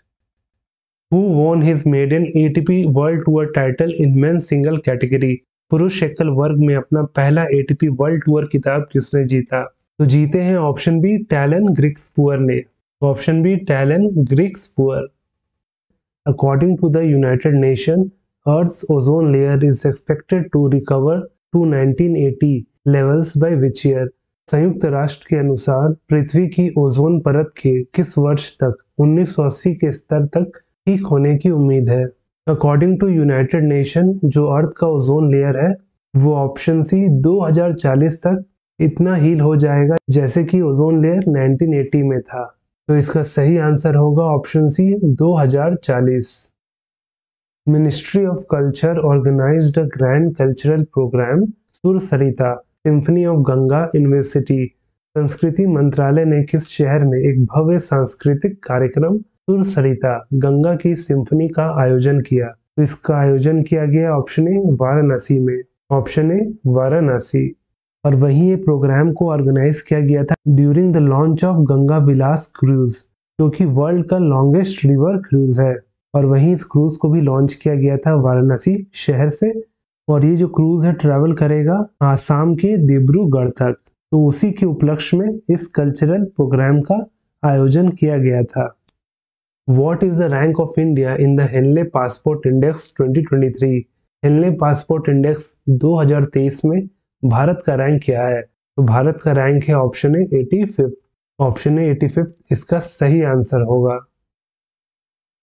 Who won his maiden ATP World Tour title in men's single category? पुरुष एकल वर्ग में अपना पहला ATP वर्ल्ड टूर खिताब किसने जीता? तो जीते हैं ऑप्शन बी टैलन ग्रिक्सपुअर ने, option B Tallon Griekspoor. According to the United Nations, Earth's ozone layer is expected to recover to 1980 levels by which year? संयुक्त राष्ट्र के अनुसार पृथ्वी की ओजोन परत के किस वर्ष तक 1980 के स्तर तक ठीक होने की उम्मीद है? अकॉर्डिंग टू यूनाइटेड नेशन जो अर्थ का ओजोन लेयर है वो ऑप्शन सी 2040 तक इतना हील हो जाएगा जैसे कि ओजोन लेयर 1980 में था। तो इसका सही आंसर होगा option C 2040। Ministry of culture organised a grand cultural programme Sur Sarita symphony of Ganga university. संस्कृति मंत्रालय ने किस शहर में एक भव्य सांस्कृतिक कार्यक्रम सुर सरिता गंगा की सिम्फनी का आयोजन किया? तो इसका आयोजन किया गया ऑप्शन ए वाराणसी में। ऑप्शन ए वाराणसी। और वहीं ये प्रोग्राम को ऑर्गेनाइज किया गया था during the launch of Ganga Vilas cruise, जो कि वर्ल्ड का लॉन्गेस्ट रिवर क्रूज है। और वहीं इस क्रूज को भी लॉन्च किया गया था वाराणसी शहर से। और ये जो क्रूज है ट्रैवल करेगा आसाम के डिब्रूगढ़ तक। तो उसी के उपलक्ष्य में इस कल्चरल प्रोग्राम का आयोजन किया गया था। What is the rank of India in the Henley Passport Index 2023? Henley passport index 2023 में भारत का रैंक क्या है? तो भारत का रैंक है ऑप्शन ए 85। ऑप्शन ए 85 इसका सही आंसर होगा।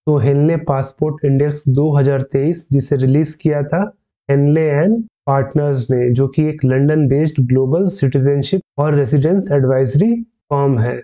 तो हेनले पासपोर्ट इंडेक्स 2023 जिसे रिलीज किया था हेनले एंड पार्टनर्स ने, जो कि एक लंदन बेस्ड ग्लोबल सिटीजनशिप और रेसिडेंस एडवाइजरी फर्म है।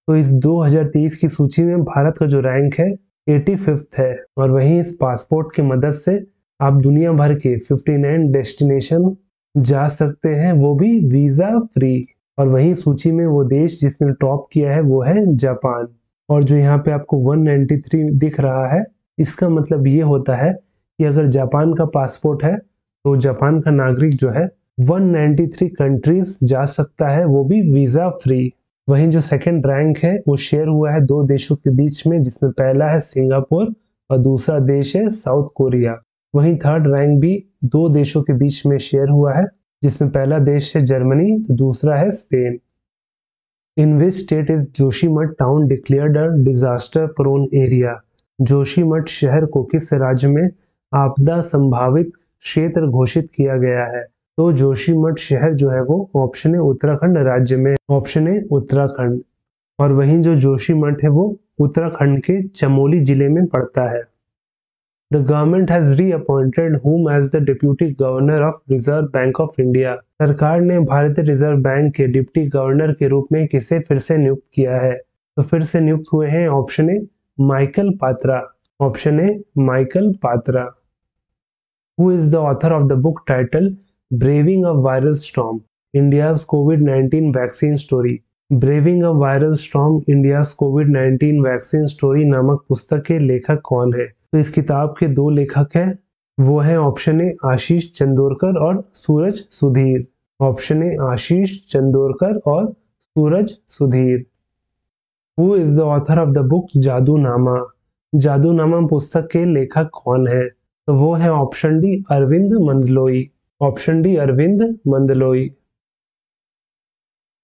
तो इस 2023 की सूची में भारत का जो रैंक है 85 है। और वहीं इस पासपोर्ट की मदद से आप दुनिया भर के 59 डेस्टिनेशन जा सकते हैं, वो भी वीजा फ्री। और वहीं सूची में वो देश जिसने टॉप किया है वो है जापान। और जो यहाँ पे आपको 193 दिख रहा है, इसका मतलब ये होता है कि अगर जापान का पासपोर्ट है तो जापान का नागरिक जो है 193 कंट्रीज जा सकता है, वो भी वीजा फ्री। वहीं जो सेकंड रैंक है वो शेयर हुआ है दो देशों के बीच में, जिसमें पहला है सिंगापुर और दूसरा देश है साउथ कोरिया। वहीं थर्ड रैंक भी दो देशों के बीच में शेयर हुआ है, जिसमें पहला देश है जर्मनी तो दूसरा है Spain. In which state is Joshimath town declared a disaster prone area? Joshimath शहर को किस राज्य में आपदा संभावित क्षेत्र घोषित किया गया है? तो जोशीमठ शहर जो है वो ऑप्शन है उत्तराखंड राज्य में। ऑप्शन है उत्तराखंड। और वहीं जो जोशीमठ है वो उत्तराखंड के चमोली जिले में पड़ता है। The government has reappointed whom as the deputy governor of Reserve Bank of India? सरकार ने भारतीय रिजर्व बैंक के डिप्टी गवर्नर के रूप में किसे फिर से नियुक्त किया है? तो फिर से नियुक्त हुए हैं option A Michael Patra. Option A Michael Patra. Who is the author of the book titled Braving a Viral Storm? India's COVID-19 Vaccine Story? Braving a Viral Storm India's COVID-19 Vaccine Story नामक पुस्तक के लेखक कौन है? तो इस किताब के दो लेखक हैं, वो हैं ऑप्शन ए आशीष चंदोरकर और सूरज सुधीर। ऑप्शन ए आशीष चंदोरकर और सूरज Sudhir. Who is the author of the book Jadunama? Jadunama पुस्तक के लेखक कौन है? तो वो है option D Arvind Mandloi. Option D Arvind Mandloi.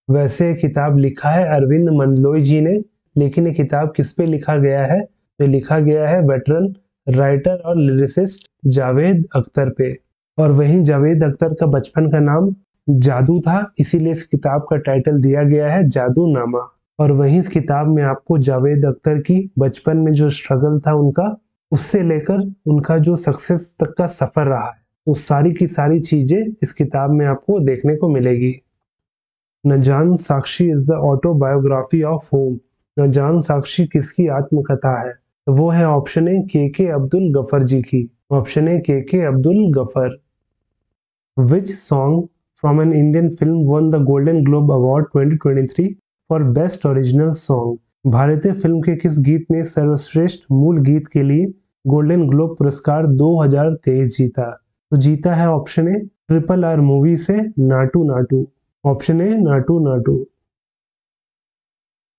वैसे ये किताब लिखा है अरविंद मंदलोई जी ने, लेकिन ये किताब किस पे लिखा गया है? तो लिखा गया है वेटरन राइटर और लिरिसिस्ट जावेद अख्तर पे। और वहीं जावेद अख्तर का बचपन का नाम जादू था, इसीलिए इस किताब का टाइटल दिया गया है जादूनामा। और वहीं इस किताब में आपको जावेद अख्तर की बचपन में जो स्ट्रगल था उनका, उससे लेकर उनका जो सक्सेस तक का सफर रहा है, वो सारी की सारी चीजें इस किताब में आपको देखने को मिलेगी। Na Jaan Sakshi is the autobiography of whom? Na Jaan साक्षी किसकी आत्मकथा है? तो वो है ऑप्शन ए के अब्दुल गफर जी की। ऑप्शन ए के Abdul Gruffudd. Which song from an Indian film one the golden globe award 2023 for best original song? भारतीय फिल्म के किस गीत ने सर्वश्रेष्ठ मूल गीत के लिए गोल्डन ग्लोब पुरस्कार 2023 जीता? तो जीता है ऑप्शन ए RRR मूवी से नाटू नाटू। Option A Naatu Naatu.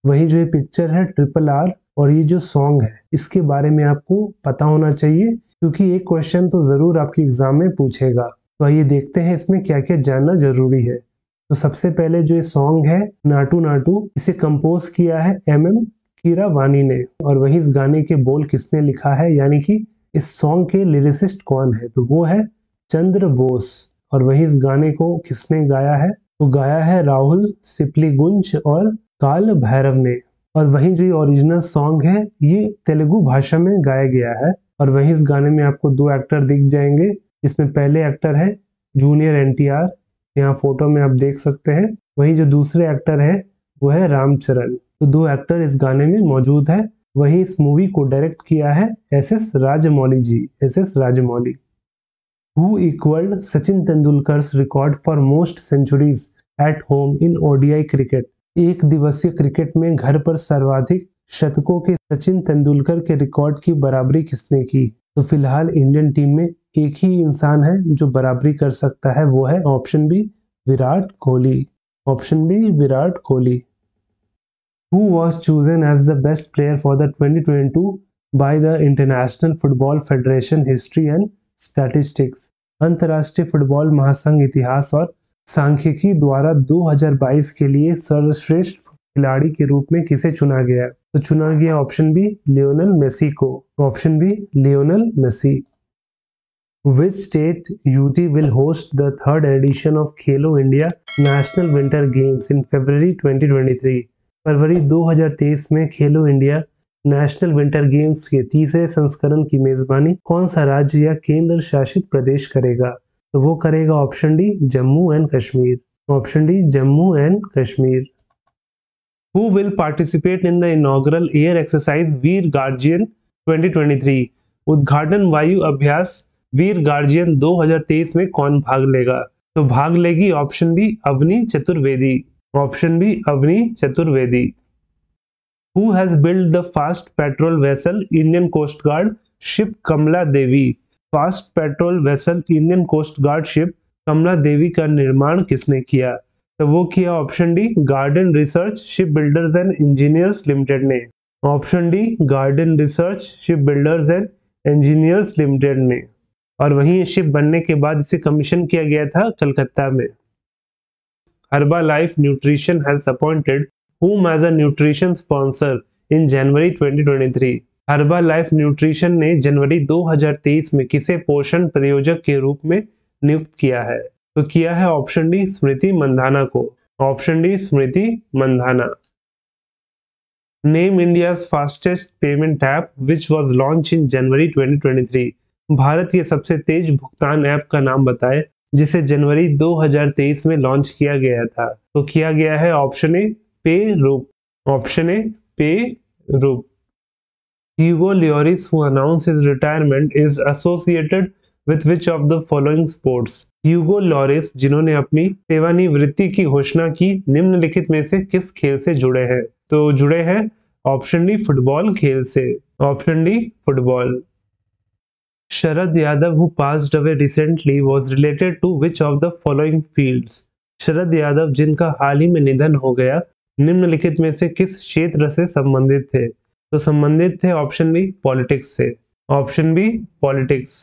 वही जो ये पिक्चर है RRR और ये जो सॉन्ग है, इसके बारे में आपको पता होना चाहिए, क्योंकि एक क्वेश्चन तो जरूर आपके एग्जाम में पूछेगा। तो आइए देखते हैं इसमें क्या क्या जानना जरूरी है। तो सबसे पहले जो ये सॉन्ग है नाटू नाटू, इसे कंपोज किया है MM कीरावानी ने। और वही इस गाने के बोल किसने लिखा है, यानी कि इस सॉन्ग के लिरिसिस्ट कौन है? तो वो है चंद्र बोस। और वही इस गाने को किसने गाया है? तो गाया है राहुल सिप्लीगुंज और काल भैरव ने। और वहीं जो ओरिजिनल सॉन्ग है ये तेलुगु भाषा में गाया गया है। और वहीं इस गाने में आपको दो एक्टर दिख जाएंगे, जिसमें पहले एक्टर है जूनियर एनटीआर, यहाँ फोटो में आप देख सकते हैं। वहीं जो दूसरे एक्टर है वो है रामचरण। तो दो एक्टर इस गाने में मौजूद है। वहीं इस मूवी को डायरेक्ट किया है S S. Rajamouli ji, S S. Rajamouli. Who equaled Sachin Tendulkar's record for most centuries at home in ODI cricket? एक दिवसीय क्रिकेट में घर पर सर्वाधिक शतकों के सचिन तेंदुलकर के रिकॉर्ड की बराबरी किसने की? तो फिलहाल इंडियन टीम में एक ही इंसान है जो बराबरी कर सकता है, वो है option B Virat Kohli. Option B Virat Kohli. Who was chosen as the best player for the 2022 by the International Football Federation History and Statistics? अंतर्राष्ट्रीय फुटबॉल महासंघ इतिहास और सांख्यिकी द्वारा 2022 के लिए सर्वश्रेष्ठ खिलाड़ी के रूप में किसे चुना गया? तो चुना गया ऑप्शन बी लियोनेल मेसी को। Option B Lionel Messi. Which state UT will host the third edition of Khelo India National Winter Games in February 2023? फरवरी 2023 में खेलो इंडिया नेशनल विंटर गेम्स के तीसरे संस्करण की मेजबानी कौन सा राज्य या केंद्र शासित प्रदेश करेगा? तो वो करेगा option D Jammu and Kashmir. Option D Jammu and Kashmir. Who will participate in the inaugural air exercise Veer guardian 2023? उद्घाटन वायु अभ्यास वीर गार्जियन 2023 में कौन भाग लेगा? तो भाग लेगी option B Avani Chaturvedi. Option B Avani Chaturvedi. Who has built the fast patrol vessel Indian Coast Guard ship Kamala Devi? Fast patrol vessel Indian Coast Guard ship Kamala Devi का निर्माण किसने किया? तो वो किया option D Garden Reach ship builders and engineers limited ने। Option D Garden Reach ship builders and engineers limited ने। और वहीं शिप बनने के बाद इसे कमीशन किया गया था कलकत्ता में। Herbalife Nutrition has appointed whom as a nutrition sponsor in January 2023? Herbalife Nutrition ने जनवरी 2023 में किसे पोषण प्रायोजक के रूप में नियुक्त किया है? तो किया है ऑप्शन डी स्मृति मंधाना को। Option D Smriti Mandhana. Name India's fastest payment app which was launched in January 2023? Bharat के सबसे तेज भुगतान ऐप का नाम बताएं जिसे जनवरी 2023 में लॉन्च किया गया था। तो किया गया है ऑप्शन ए पे रूप। ऑप्शन ए पे रूप। ह्यूगो ल्योरिस who announced his retirement is associated with which of the following sports? Hugo Lloris जिन्होंने अपनी सेवानिवृत्ति की घोषणा की निम्नलिखित में से किस खेल से जुड़े हैं? तो जुड़े हैं ऑप्शन डी फुटबॉल खेल से। Option D football. Sharad Yadav, who passed away recently, was related to which of the following fields? Sharad Yadav जिनका हाल ही में निधन हो गया निम्नलिखित में से किस क्षेत्र से संबंधित थे? तो संबंधित थे ऑप्शन बी पॉलिटिक्स से। Option B politics.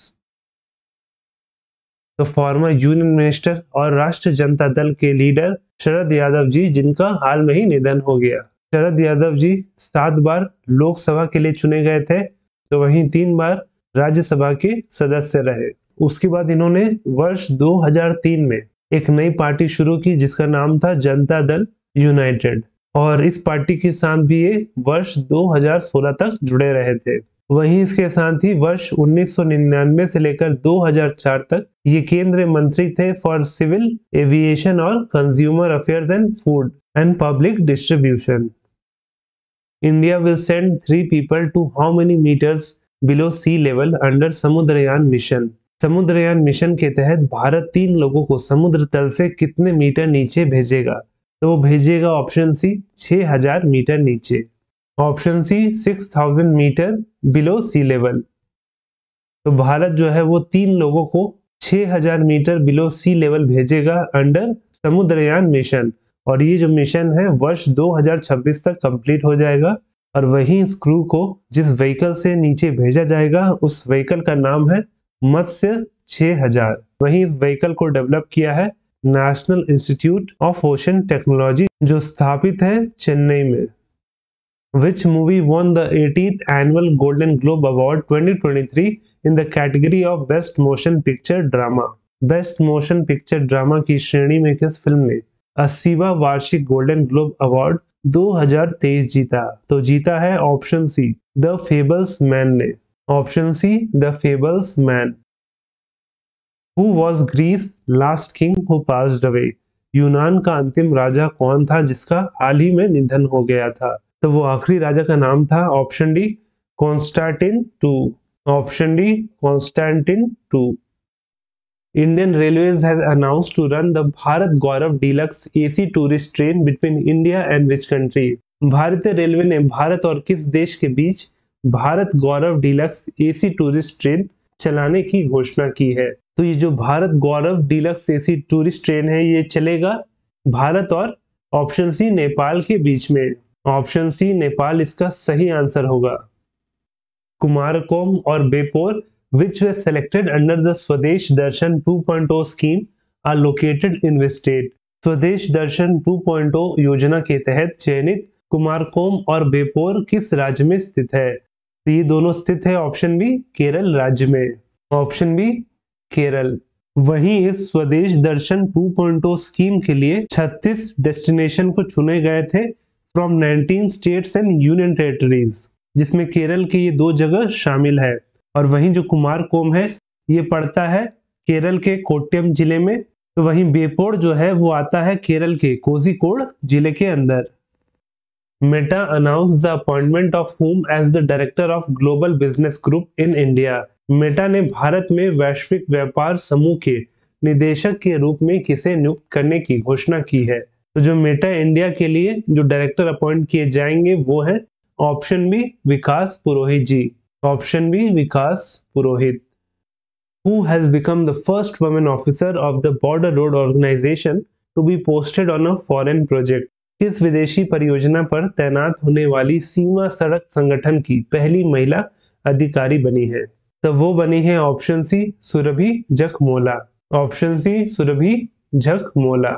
तो फॉर्मर यूनियन मिनिस्टर और राष्ट्रीय जनता दल के लीडर शरद यादव जी जिनका हाल में ही निधन हो गया। शरद यादव जी 7 बार लोकसभा के लिए चुने गए थे, तो वहीं 3 बार राज्यसभा के सदस्य रहे। उसके बाद इन्होंने वर्ष 2003 में एक नई पार्टी शुरू की जिसका नाम था जनता दल यूनाइटेड, और इस पार्टी के साथ भी ये वर्ष 2016 तक जुड़े रहे थे। वहीं इसके साथ ही वर्ष 1999 से लेकर 2004 तक ये केंद्रीय मंत्री थे फॉर सिविल एविएशन और consumer affairs and food and public distribution. India will send 3 people to how many meters below sea level under Samudrayaan mission? Samudrayaan mission के तहत भारत 3 लोगों को समुद्र तल से कितने मीटर नीचे भेजेगा? तो वो भेजेगा ऑप्शन सी 6000 मीटर नीचे। Option C 6000 metre below sea level. तो भारत जो है वो 3 लोगों को 6000 मीटर बिलो सी लेवल भेजेगा अंडर समुद्रयान मिशन, और ये जो मिशन है वर्ष 2026 तक कंप्लीट हो जाएगा। और वहीं इस क्रू को जिस व्हीकल से नीचे भेजा जाएगा उस व्हीकल का नाम है मत्स्य 6000। वहीं इस व्हीकल को डेवलप किया है national institute of ocean technology जो स्थापित है चेन्नई में। Which movie won the 18th annual Golden Globe Award 2023 in the category of Best Motion Picture Drama? Best Motion Picture Drama की श्रेणी में किस फिल्म ने 80वां वार्षिक गोल्डन ग्लोब अवार्ड 2023 जीता? तो जीता है option C, the Fabelmans ने। Option C, the Fabelmans. Who was Greece last king who passed away? यूनान का अंतिम राजा कौन था जिसका हाल ही में निधन हो गया था? तो वो आखिरी राजा का नाम था option D, Constantine two. Option D, Constantine two. Indian Railways has announced to run the Bharat Gaurav Deluxe AC tourist train between India and which country? भारतीय रेलवे ने भारत और किस देश के बीच भारत गौरव डीलक्स एसी टूरिस्ट ट्रेन चलाने की घोषणा की है? तो ये जो भारत गौरव डीलक्स एसी टूरिस्ट ट्रेन है ये चलेगा भारत और ऑप्शन सी नेपाल के बीच में। ऑप्शन सी नेपाल इसका सही आंसर होगा। कुमारकोम और Beypore which were selected under the Swadesh Darshan 2.0 scheme are located in which state? स्वदेश दर्शन 2.0 योजना के तहत चयनित कुमारकोम और बेपोर किस राज्य में स्थित है? तो ये दोनों स्थित है ऑप्शन बी, केरल राज्य में। Option B, Kerala. वहीं इस स्वदेश दर्शन 2.0 स्कीम के लिए 36 डेस्टिनेशन को चुने गए थे from 19 states and union territories, जिसमें केरल के ये 2 जगह शामिल है। और वहीं जो कुमारकोम है ये पड़ता है केरल के कोट्टयम जिले में, तो वहीं बेपोर जो है वो आता है केरल के कोझिकोड जिले के अंदर। Meta announce the appointment of whom as the director of global business group in India? Meta ने भारत में वैश्विक व्यापार समूह के निदेशक के रूप में किसे नियुक्त करने की घोषणा की है? तो जो मेटा इंडिया के लिए जो डायरेक्टर अपॉइंट किए जाएंगे वो है option B, Vikas Purohit ji. Option B, Vikas Purohit. Who has become the first woman officer of the Border Road Organization to be posted on a foreign project? किस विदेशी परियोजना पर तैनात होने वाली सीमा सड़क संगठन की पहली महिला अधिकारी बनी है? तो वो बनी है option C, Surabhi Jakhmola. Option C, Surabhi Jakhmola.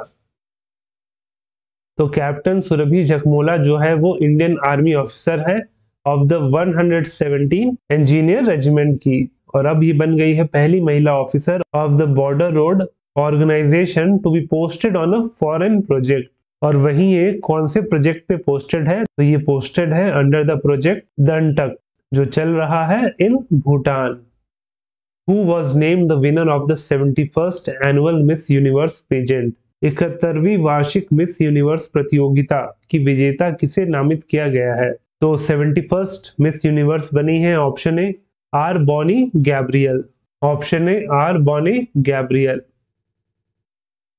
तो कैप्टन सुरभि जखमोला जो है वो इंडियन आर्मी ऑफिसर है ऑफ द 117 इंजीनियर रेजिमेंट की, और अब ये बन गई है पहली महिला officer of the Border Road Organisation to be posted on a foreign project. और वहीं ये कौन से प्रोजेक्ट पे पोस्टेड है? तो ये पोस्टेड है अंडर द प्रोजेक्ट दंटक जो चल रहा है इन Bhutan. Who was named the winner of the 71st annual Miss Universe pageant? 71वीं वार्षिक मिस यूनिवर्स प्रतियोगिता की विजेता किसे नामित किया गया है? तो 71st मिस यूनिवर्स बनी है option A, R Bonney Gabriel. Option A, R Bonney Gabriel.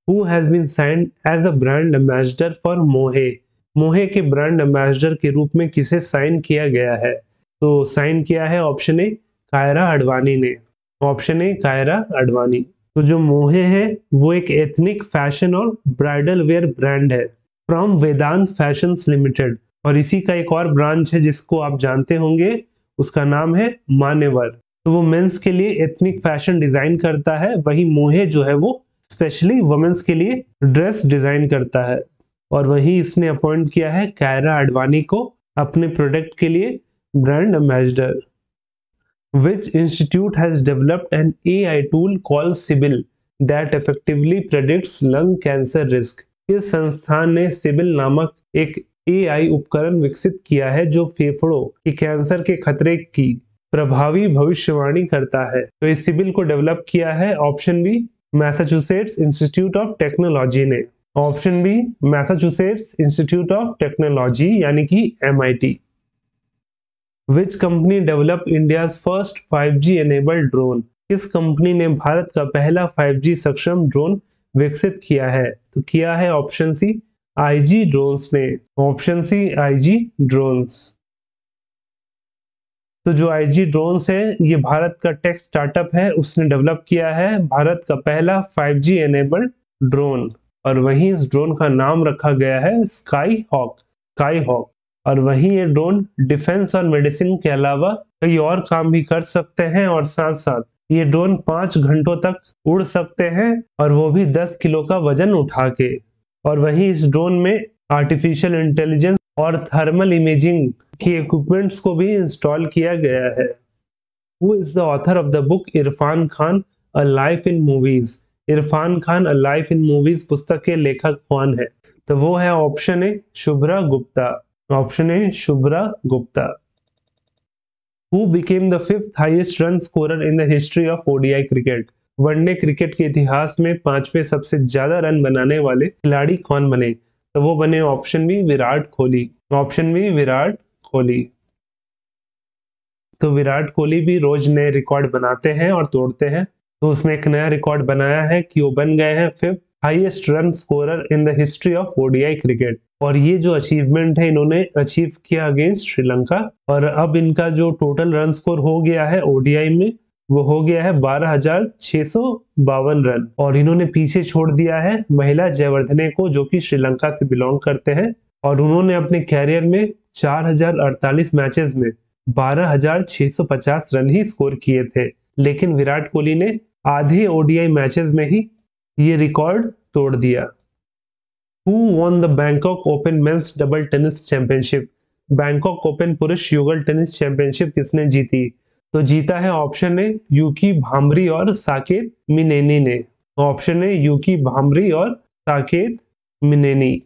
Who has been signed as a brand ambassador for मोहे? मोहे के ब्रांड एम्बेसडर के रूप में किसे साइन किया गया है? तो साइन किया है ऑप्शन ए, कायरा अडवाणी ने। Option A, Kiara Advani. तो जो मोहे है वो एक एथनिक फैशन और ब्राइडल वेयर ब्रांड है फ्रॉम वेदांत फैशंस लिमिटेड, और इसी का एक और ब्रांच है जिसको आप जानते होंगे, उसका नाम है मान्यवर। तो वो मेंस के लिए एथनिक फैशन डिजाइन करता है, वही मोहे जो है वो स्पेशली वुमेन्स के लिए ड्रेस डिजाइन करता है। और वही इसने अपॉइंट किया है कायरा अडवाणी को अपने प्रोडक्ट के लिए brand ambassador. Which institute has developed an AI tool called Sibyl that effectively predicts lung cancer risk? इस संस्थान ने सिबिल नामक एक AI उपकरण विकसित किया है जो फेफड़ों के कैंसर के खतरे की प्रभावी भविष्यवाणी करता है। तो इस सिबिल को डेवलप किया है option B, Massachusetts Institute of Technology ने। Option B, Massachusetts Institute of Technology यानी कि MIT। Which company developed India's first 5G enabled drone? किस कंपनी ने भारत का पहला 5G सक्षम ड्रोन विकसित किया है? तो किया है ऑप्शन सी, IG ड्रोन्स ने। Option C, IG drones. तो जो IG ड्रोन्स है ये भारत का टेक स्टार्टअप है, उसने डेवलप किया है भारत का पहला 5G enabled ड्रोन, और वहीं इस ड्रोन का नाम रखा गया है स्काई हॉक। और वहीं ये ड्रोन डिफेंस और मेडिसिन के अलावा कई और काम भी कर सकते हैं, और साथ साथ ये ड्रोन 5 घंटों तक उड़ सकते हैं, और वो भी 10 किलो का वजन उठा के। और वहीं इस ड्रोन में आर्टिफिशियल इंटेलिजेंस और थर्मल इमेजिंग की इक्विपमेंट्स को भी इंस्टॉल किया गया है। Who is the author of the book Irfan Khan a life in movies? Irfan Khan a life in movies पुस्तक के लेखक कौन है? तो वो है option A Shubhra Gupta. Option A Shubhra Gupta. Who became the fifth highest run scorer in the history of ODI cricket? One day cricket के इतिहास में पांचवें सबसे ज्यादा रन बनाने वाले खिलाड़ी कौन बने? तो वो बने option B Virat Kohli. Option B Virat Kohli. तो विराट कोहली भी रोज नए रिकॉर्ड बनाते हैं और तोड़ते हैं। तो उसमें एक नया रिकॉर्ड बनाया है कि वो बन गए हैं fifth highest run scorer in the history of ODI cricket. और ये जो अचीवमेंट है इन्होंने अचीव किया अगेंस्ट श्रीलंका। और अब इनका जो टोटल रन स्कोर हो गया है ओडीआई में वो हो गया है 12,652 रन। और इन्होंने पीछे छोड़ दिया है महिला जयवर्धने को जो कि श्रीलंका से बिलोंग करते हैं। और उन्होंने अपने कैरियर में 4,048 मैचेस में 12,650 रन ही स्कोर किए थे। लेकिन विराट कोहली ने आधे ओडीआई मैचेस में ही ये रिकॉर्ड तोड़ दिया। Who won the Bangkok Open Men's Double Tennis Championship? Bangkok open पुरुष युगल टेनिस चैंपियनशिप किसने जीती? तो जीता है ऑप्शन ए यूकी भाम्री और साकेत मिनेनी ने। ऑप्शन ए यूकी भाम्री और Saket Myneni.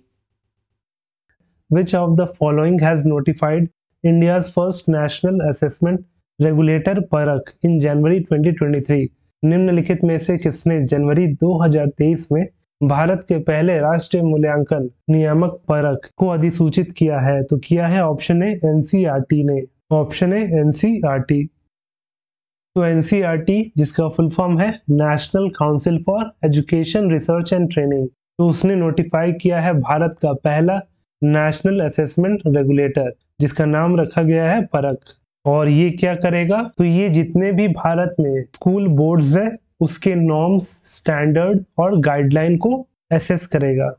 Which of the following has notified India's first national assessment regulator परख in January 2023? निम्नलिखित में से किसने जनवरी 2023 में भारत के पहले राष्ट्रीय मूल्यांकन नियामक परख को अधिसूचित किया है? तो किया है ऑप्शन ए एनसीईआरटी ने। ऑप्शन ए एनसीईआरटी। तो एनसीईआरटी जिसका फुल फॉर्म है national council for education research and training, तो उसने नोटिफाई किया है भारत का पहला नेशनल असेसमेंट रेगुलेटर जिसका नाम रखा गया है परख। और ये क्या करेगा? तो ये जितने भी भारत में स्कूल बोर्ड्स है उसके नॉर्म्स, स्टैंडर्ड और गाइडलाइन को एसेस करेगा।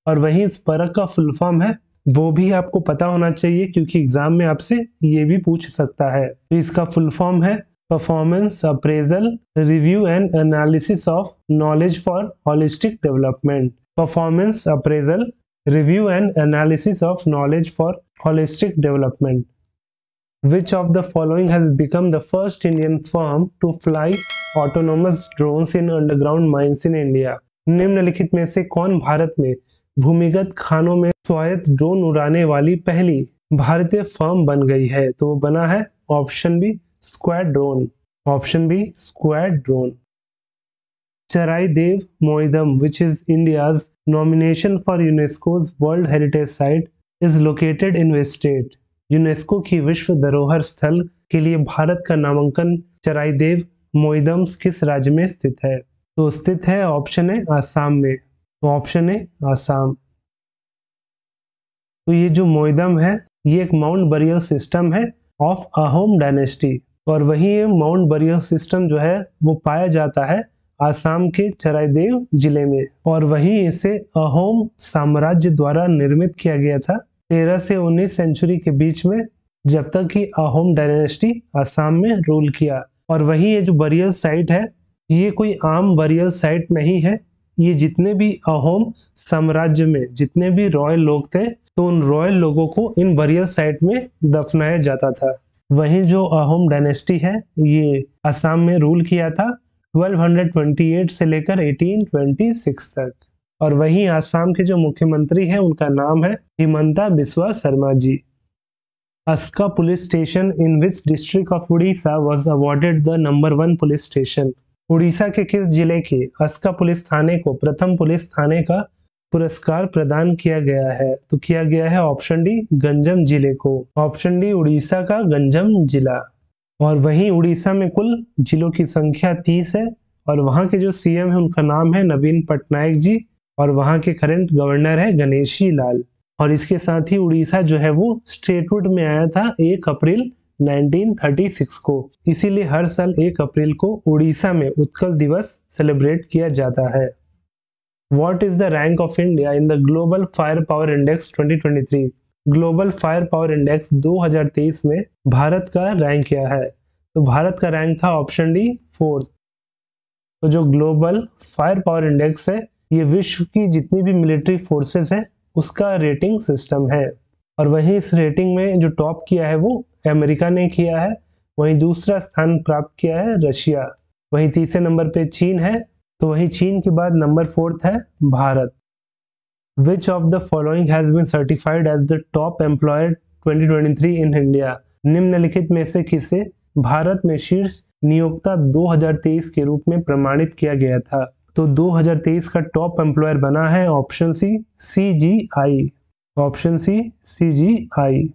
और वहीं इस परख का फुल फॉर्म है वो भी आपको पता होना चाहिए क्योंकि एग्जाम में आपसे ये भी पूछ सकता है। तो इसका फुल फॉर्म है performance appraisal review and analysis of knowledge for holistic development. Performance appraisal review and analysis of knowledge for holistic development. Which of the following has become the first Indian firm to fly autonomous drones in underground mines in India? निम्नलिखित में से कौन भारत में भूमिगत खानों में स्वायत्त drone उड़ाने वाली पहली भारतीय फर्म बन गई है? तो वो बना है option B squad drone. Option B squad drone. Charaideo Moidam which is India's nomination for UNESCO's World Heritage Site is located in which state? UNESCO की विश्व धरोहर स्थल के लिए भारत का नामांकन चराइदेव मोइदम्स किस राज्य में स्थित है? तो स्थित है ऑप्शन है आसाम में। तो ऑप्शन है आसाम। तो ये जो मोइदम है ये एक माउंट बरियल सिस्टम है ऑफ अहोम डायनेस्टी। और वही ये माउंट बरियल सिस्टम जो है वो पाया जाता है आसाम के चराइदेव जिले में। और वहीं इसे अहोम साम्राज्य द्वारा निर्मित किया गया था 13 से 19 सेंचुरी के बीच में, जब तक कि अहोम डायनेस्टी आसाम में रूल किया। और वहीं ये जो बरियल साइट है ये कोई आम बरियल साइट नहीं है। ये जितने भी अहोम साम्राज्य में जितने भी रॉयल लोग थे तो उन रॉयल लोगों को इन बरियल साइट में दफनाया जाता था। वहीं जो अहोम डायनेस्टी है ये आसाम में रूल किया था 1228 से लेकर 1826 तक। और वहीं आसाम के जो मुख्यमंत्री हैं उनका नाम है Himanta Biswa Sarma ji. Aska police station in which district of Orissa was awarded the number 1 police station? Orissa के किस जिले के अस्का पुलिस थाने को प्रथम पुलिस थाने का पुरस्कार प्रदान किया गया है? तो किया गया है ऑप्शन डी गंजम जिले को। ऑप्शन डी उड़ीसा का गंजम जिला। और वहीं उड़ीसा में कुल जिलों की संख्या 30 है। और वहां के जो सीएम है उनका नाम है नवीन पटनायक जी। और वहां के करंट गवर्नर है गणेशी लाल। और इसके साथ ही उड़ीसा जो है वो स्टेटहुड में आया था 1 अप्रैल 1936 को। इसीलिए हर साल 1 अप्रैल को उड़ीसा में उत्कल दिवस सेलिब्रेट किया जाता है। What is the rank of India in the global fire power index 2023? Global fire power index 2023 में भारत का रैंक क्या है? तो भारत का रैंक था ऑप्शन डी 4th। तो जो ग्लोबल फायर पावर इंडेक्स है ये विश्व की जितनी भी मिलिट्री फोर्सेस है उसका रेटिंग सिस्टम है। और वहीं इस रेटिंग में जो टॉप किया है वो अमेरिका ने किया है। वहीं दूसरा स्थान प्राप्त किया है रशिया। वहीं तीसरे नंबर पे चीन है तो वही चीन के बाद नंबर 4 है Bharat. Which of the following has been certified as the top employer 2023 in India? निम्नलिखित में से किसे भारत में शीर्ष नियोक्ता 2023 के रूप में प्रमाणित किया गया था? तो 2023 का टॉप एम्प्लॉयर बना है option C CGI। Option C CGI।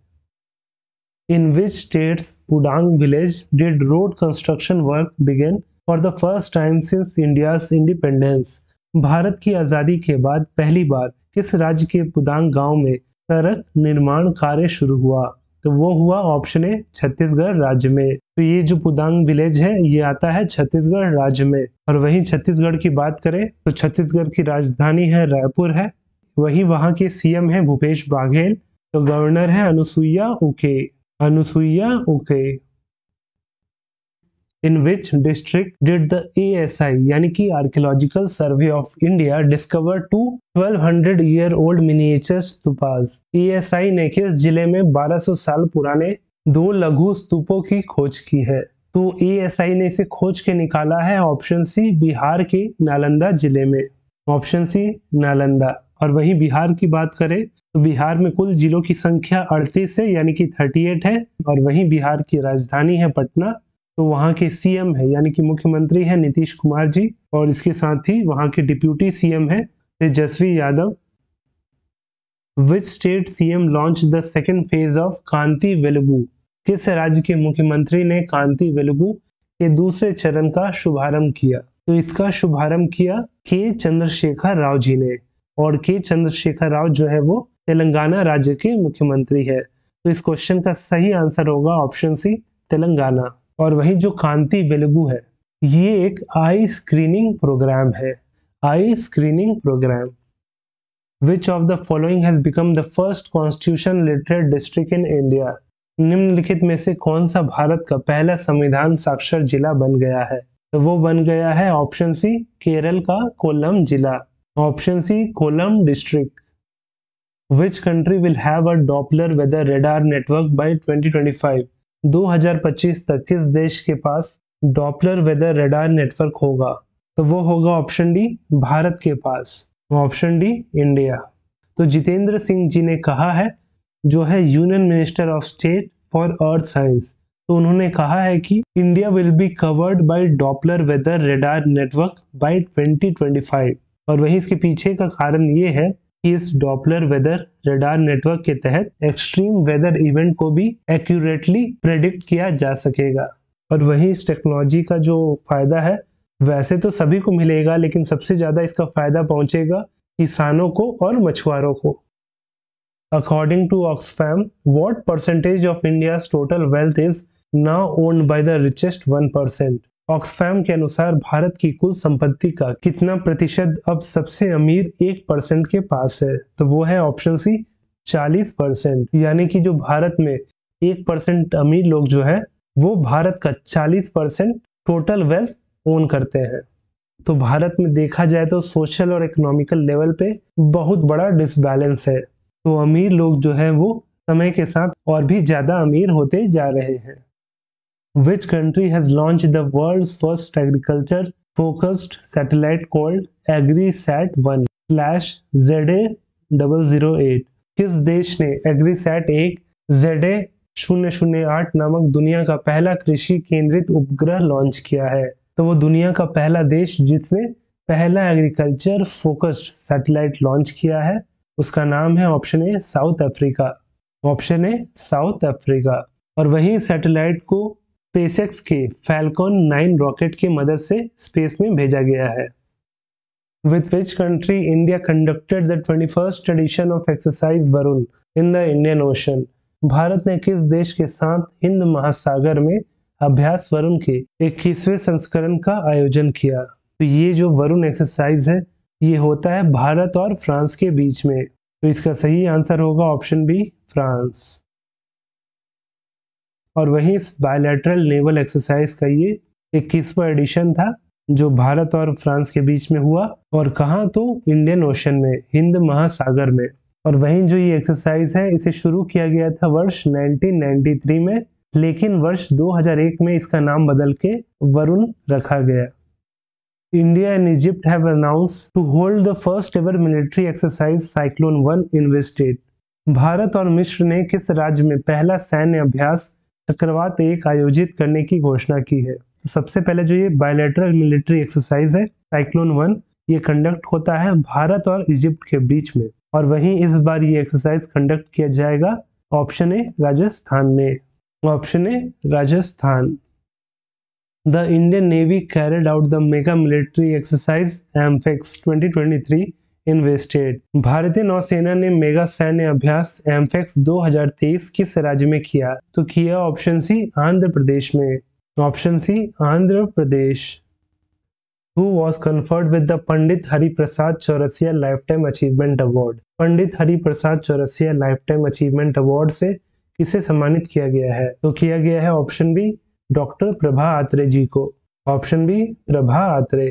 In which states Pudang village did road construction work begin for the first time since India's independence? Bharat की आजादी के बाद पहली बार किस राज्य के पुदांग गांव में सड़क निर्माण कार्य शुरू हुआ? तो वो हुआ ऑप्शन ए छत्तीसगढ़ राज्य में। तो ये जो पुदांग विलेज है ये आता है छत्तीसगढ़ राज्य में। और वहीं छत्तीसगढ़ की बात करें तो छत्तीसगढ़ की राजधानी है रायपुर है। वहीं वहां के CM है भूपेश बाघेल। तो गवर्नर है अनुसुईया उके। अनुसुईया उके। In which district did the ASI यानी कि archaeological survey of India discover 1200-year-old miniature stupas? ASI ने किस जिले में 1200 साल पुराने 2 लघु स्तूपों की खोज की है? तो ASI ने इसे खोज के निकाला है ऑप्शन सी बिहार के नालंदा जिले में। Option C Nalanda. और वहीं बिहार की बात करें तो बिहार में कुल जिलों की संख्या 38 है यानी कि 38 है। और वहीं बिहार की राजधानी है पटना। तो वहाँ के CM है यानी कि मुख्यमंत्री है नीतीश कुमार जी। और इसके साथ ही वहाँ के डिप्यूटी CM है Tejashwi Yadav. Which state CM launch the second phase of Kanti Velugu? किस राज्य के मुख्यमंत्री ने कांति वेलुगु के दूसरे चरण का शुभारंभ किया? तो इसका शुभारंभ किया के चंद्रशेखर राव जी ने। और के चंद्रशेखर राव जो है वो तेलंगाना राज्य के मुख्यमंत्री है। तो इस क्वेश्चन का सही आंसर होगा ऑप्शन सी तेलंगाना। और वही जो कांति वेलुगु है ये एक आई स्क्रीनिंग प्रोग्राम है। Eye screening programme. Which of the following has become the first constitution literate district in India? निम्नलिखित में से कौन सा भारत का पहला संविधान साक्षर जिला बन गया है? तो वो बन गया है ऑप्शन सी केरल का कोल्लम जिला। Option C Kollam district. Which country will have a Doppler weather radar network by 2025? 2025 तक किस देश के पास डॉपलर वेदर रडार नेटवर्क होगा? तो वो होगा ऑप्शन डी भारत के पास। Option D India. तो जितेंद्र सिंह जी ने कहा है जो है union minister of state for earth science. तो उन्होंने कहा है कि India will be covered by doppler weather radar network by 2025। और वहीं इसके पीछे का कारण ये है कि इस डॉपलर वेदर रडार नेटवर्क के तहत एक्सट्रीम वेदर इवेंट को भी एक्यूरेटली प्रेडिक्ट किया जा सकेगा। और वहीं इस टेक्नोलॉजी का जो फायदा है वैसे तो सभी को मिलेगा लेकिन सबसे ज्यादा इसका फायदा पहुंचेगा किसानों को और मछुआरों को। According to Oxfam what percentage of India's total wealth is now owned by the richest 1%? Oxfam के अनुसार भारत की कुल संपत्ति का कितना प्रतिशत अब सबसे अमीर 1% के पास है? तो वो है ऑप्शन सी 40%। यानी कि जो भारत में 1% अमीर लोग जो है वो भारत का 40% टोटल वेल्थ ओन करते हैं। तो भारत में देखा जाए तो सोशल और इकोनॉमिकल लेवल पे बहुत बड़ा डिसबैलेंस है। तो अमीर लोग जो है वो समय के साथ और भी ज्यादा अमीर होते जा रहे हैं। Which country has launched the world's first agriculture-focused satellite called AgriSat-1/ZA008? किस देश ने एग्रीसैट-1 ZA008 नामक दुनिया का पहला कृषि केंद्रित उपग्रह लॉन्च किया है? तो वो दुनिया का पहला देश जिसने पहला एग्रीकल्चर फोकस्ड सैटेलाइट लॉन्च किया है उसका नाम है option A south Africa. Option A south Africa. और वही सैटेलाइट को स्पेसएक्स के फैल्कन 9 रॉकेट की मदद से स्पेस में भेजा गया है। With which country India conducted the 21st edition of exercise Varun in the Indian Ocean? Bharat ने किस देश के साथ हिंद महासागर में अभ्यास वरुण के 21वें संस्करण का आयोजन किया? तो ये जो वरुण एक्सरसाइज है ये होता है भारत और फ्रांस के बीच में। तो इसका सही आंसर होगा ऑप्शन बी फ्रांस। और वहीं इस बायलैटरल नेवल एक्सरसाइज का ये 21वां एडिशन था जो भारत और फ्रांस के बीच में हुआ। और कहाँ? तो इंडियन ओशन में, हिंद महासागर में। और वहीं जो ये एक्सरसाइज है इसे शुरू किया गया था वर्ष 1993 में, लेकिन वर्ष 2001 में इसका नाम बदल के वरुण रखा गया। India and Egypt have announced to hold the first ever military exercise Cyclone 1 in which state? Bharat और मिस्र ने किस राज्य में पहला सैन्य अभ्यास चक्रवात 1 आयोजित करने की घोषणा की है? तो सबसे पहले जो ये बायलैटरल मिलिट्री एक्सरसाइज है साइक्लोन 1, ये कंडक्ट होता है भारत और इजिप्ट के बीच में, और वहीं इस बार ये एक्सरसाइज कंडक्ट किया जाएगा ऑप्शन ए राजस्थान में। Option A Rajasthan. The Indian Navy carried out the mega military exercise AMPHEX 2023 in which state? भारतीय नौसेना ने मेगा सैन्य अभ्यास एम्फेक्स 2023 किस राज्य में किया? तो किया ऑप्शन सी आंध्र प्रदेश में। Option C Andhra Pradesh. Who was conferred with the Pandit Hariprasad Chaurasia lifetime achievement award? Pandit Hariprasad Chaurasia lifetime achievement award से किसे सम्मानित किया गया है? तो किया गया है option B doctor Prabha Atre ji को। Option B Prabha Atre.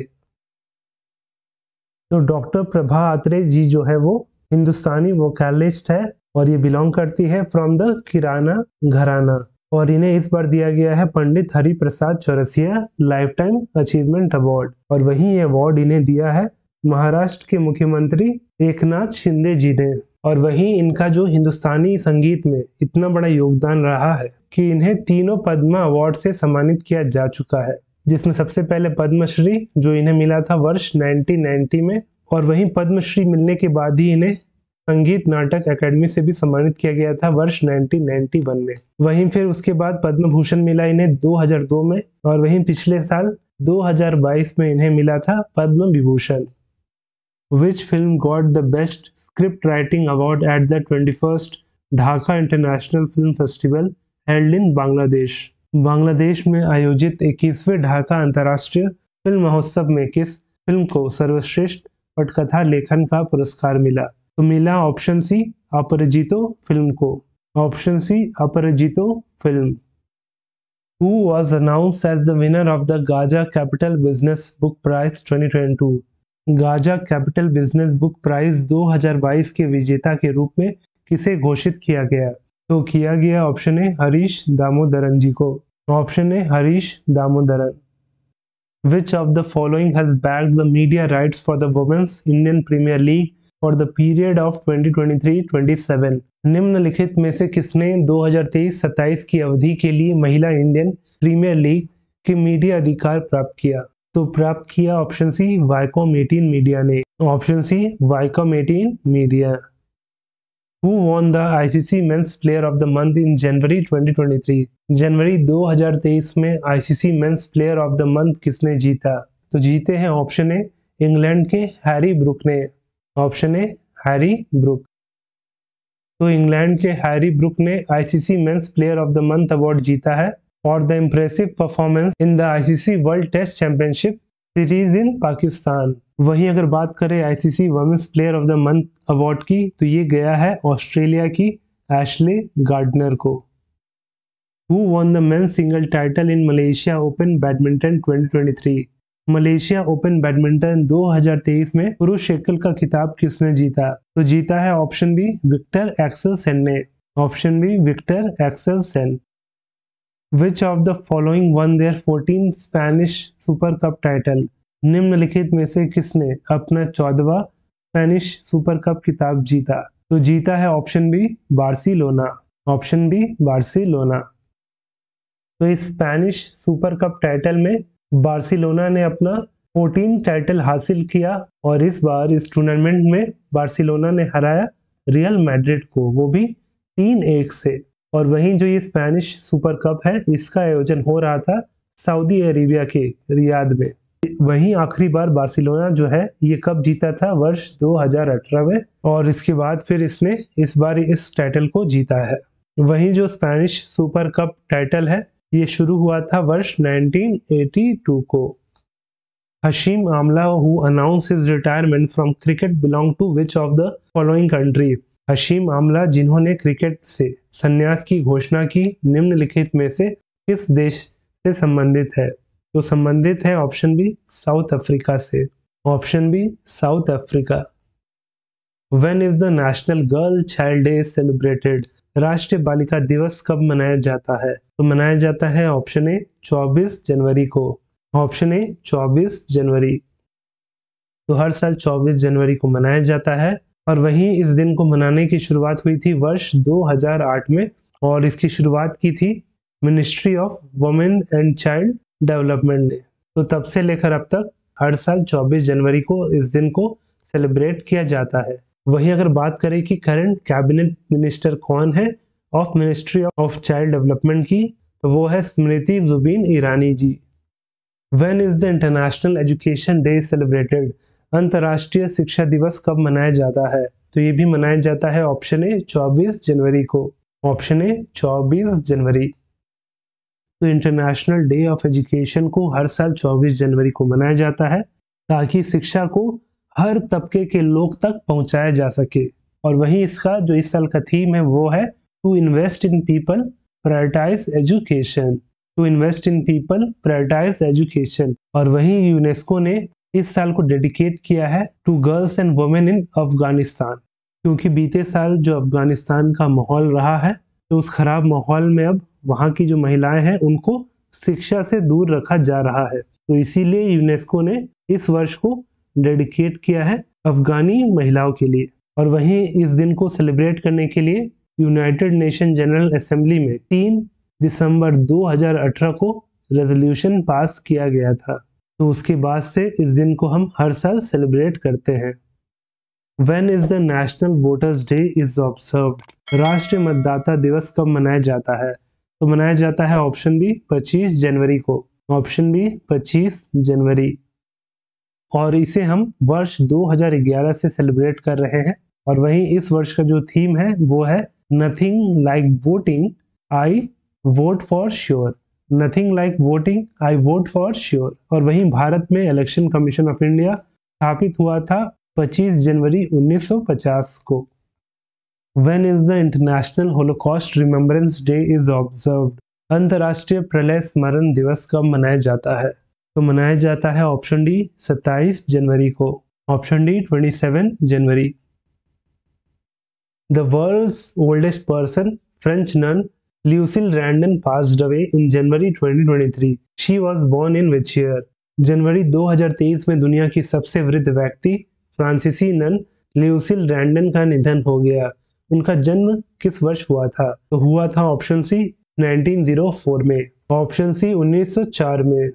तो डॉक्टर प्रभा आत्रे जी जो है वो हिंदुस्तानी वोकलिस्ट है और ये बिलोंग करती है फ्रॉम द किराना घराना, और इन्हें इस बार दिया गया है Pandit Hariprasad Chaurasia life time achievement award. और वहीं ये अवार्ड इन्हें दिया है महाराष्ट्र के मुख्यमंत्री एकनाथ शिंदे जी ने। और वहीं इनका जो हिंदुस्तानी संगीत में इतना बड़ा योगदान रहा है कि इन्हें तीनों पद्मा अवार्ड से सम्मानित किया जा चुका है, जिसमें सबसे पहले पद्मश्री जो इन्हें मिला था वर्ष 1990 में, और वहीं पद्मश्री मिलने के बाद ही इन्हें संगीत नाटक अकेडमी से भी सम्मानित किया गया था वर्ष 1991 में। वहीं फिर उसके बाद पद्म भूषण मिला इन्हें 2002 में, और वहीं पिछले साल 2022 में इन्हें मिला था Padma Vibhushan. Which film got the Best Script Writing Award at the 21st Dhaka International Film Festival held in Bangladesh? Bangladesh में आयोजित 21वें ढाका अंतर्राष्ट्रीय फिल्म महोत्सव में किस फिल्म को सर्वश्रेष्ठ पटकथा लेखन का पुरस्कार मिला? तो मिला ऑप्शन सी अपराजितो फिल्म को। Option C Aparajito film. Who was announced as the winner of the Gaja Capital Business Book Prize 2022? Gaja capital business book prize 2022 के विजेता के रूप में किसे घोषित किया गया? तो किया गया ऑप्शन ए हरीश दामोदरन जी को। Option A Harish Damodaran. Which of the following has bagged the media rights for the Women's Indian Premier League for the period of 2023-27? निम्नलिखित में से किसने 2023-27 की अवधि के लिए महिला इंडियन प्रीमियर लीग के मीडिया अधिकार प्राप्त किया? तो प्राप्त किया ऑप्शन सी वाइकॉम 18 मीडिया ने। Option C Viacom 18 media. Who won the ICC Men's Player of the Month in January 2023? जनवरी 2023 में ICC Men's Player of the Month किसने जीता? तो जीते हैं ऑप्शन ए इंग्लैंड के हैरी ब्रुक ने। Option A Harry Brook. तो इंग्लैंड के हैरी ब्रुक ने ICC Men's Player of the Month award जीता है और the impressive performance in the ICC world test championship series in Pakistan. वहीं अगर बात करें ICC women's player of the month award की, तो ये गया है ऑस्ट्रेलिया की एशले गार्डनर को। Who won the men's single title in Malaysia open badminton 2023? Malaysia open badminton 2023 में पुरुष एकल का खिताब किसने जीता? तो जीता है ऑप्शन बी विक्टर एक्सेलसेन ने। Option B Viktor Axelsen. Which of the following won their 14th Spanish Super Cup title? निम्नलिखित में से किसने अपना 14वां स्पेनिश सुपर कप खिताब जीता? तो जीता है option B Barcelona. Option B Barcelona. तो इस स्पेनिश सुपर कप टाइटल में बार्सिलोना ने अपना 14 टाइटल हासिल किया, और इस बार इस टूर्नामेंट में बार्सिलोना ने हराया रियल मैड्रिड को, वो भी 3-1 से। और वहीं जो ये स्पेनिश सुपर कप है इसका आयोजन हो रहा था सऊदी अरेबिया के रियाद में। वहीं आखिरी बार बार्सिलोना जो है ये कप जीता था वर्ष 2018 में, और इसके बाद फिर इसने इस बार इस टाइटल को जीता है। वहीं जो स्पेनिश सुपर कप टाइटल है ये शुरू हुआ था वर्ष 1982 को। Hashim Amla who announce his retirement from cricket belong to which of the following country? Hashim Amla जिन्होंने क्रिकेट से संन्यास की घोषणा की निम्नलिखित में से किस देश से संबंधित है? तो संबंधित है ऑप्शन बी साउथ अफ्रीका से। Option B South Africa. When is the national girl child day celebrated? राष्ट्रीय बालिका दिवस कब मनाया जाता है? तो मनाया जाता है ऑप्शन ए 24 जनवरी को। ऑप्शन ए 24 जनवरी। तो हर साल 24 जनवरी को मनाया जाता है। और वहीं इस दिन को मनाने की शुरुआत हुई थी वर्ष 2008 में, और इसकी शुरुआत की थी ministry of women and child development ने। तो तब से लेकर अब तक हर साल 24 जनवरी को इस दिन को सेलिब्रेट किया जाता है। वहीं अगर बात करें कि करंट कैबिनेट मिनिस्टर कौन है of ministry of child development की, तो वो है Smriti Zubin Irani ji. When is the International Education Day celebrated? अंतर्राष्ट्रीय शिक्षा दिवस कब मनाया जाता है? तो ये भी मनाया जाता है ऑप्शन ए 24 जनवरी को। ऑप्शन ए 24 जनवरी। तो इंटरनेशनल डे ऑफ एजुकेशन को हर साल 24 जनवरी को मनाया जाता है ताकि शिक्षा को हर तबके के लोग तक पहुंचाया जा सके। और वहीं इसका जो इस साल का थीम है वो है to invest in people prioritize education. To invest in people prioritize education. और वहीं यूनेस्को ने इस साल को डेडिकेट किया है to girls and women in Afghanistan, क्योंकि बीते साल जो अफगानिस्तान का माहौल रहा है, तो उस खराब माहौल में अब वहाँ की जो महिलाएं हैं उनको शिक्षा से दूर रखा जा रहा है। तो इसीलिए यूनेस्को ने इस वर्ष को डेडिकेट किया है अफगानी महिलाओं के लिए। और वहीं इस दिन को सेलिब्रेट करने के लिए यूनाइटेड नेशन जनरल असेंबली में 3 दिसंबर 2018 को रेजोल्यूशन पास किया गया था। तो उसके बाद से इस दिन को हम हर साल सेलिब्रेट करते हैं। When is the National Voters Day is observed? राष्ट्रीय मतदाता दिवस कब मनाया जाता है? तो मनाया जाता है ऑप्शन बी 25 जनवरी को। ऑप्शन बी 25 जनवरी। और इसे हम वर्ष 2011 से सेलिब्रेट कर रहे हैं। और वहीं इस वर्ष का जो थीम है वो है nothing like voting, I vote for sure. Nothing like voting, I vote for sure. और वहीं भारत में इलेक्शन कमीशन ऑफ इंडिया स्थापित हुआ था 25 जनवरी 1950 को। When is the International Holocaust Remembrance Day is observed? अंतर्राष्ट्रीय प्रलय स्मरण दिवस कब मनाया जाता है? तो मनाया जाता है ऑप्शन डी 27 जनवरी को। Option D 27 January. The world's oldest person, French nun Lucille Randon passed away in January 2023. She was born in which year? जनवरी 2023 में दुनिया की सबसे वृद्ध व्यक्ति फ्रांसीसी नन ल्यूसिल रैंडन का निधन हो गया। उनका जन्म किस वर्ष हुआ था? तो हुआ था ऑप्शन सी 1904 में। ऑप्शन सी 1904 में।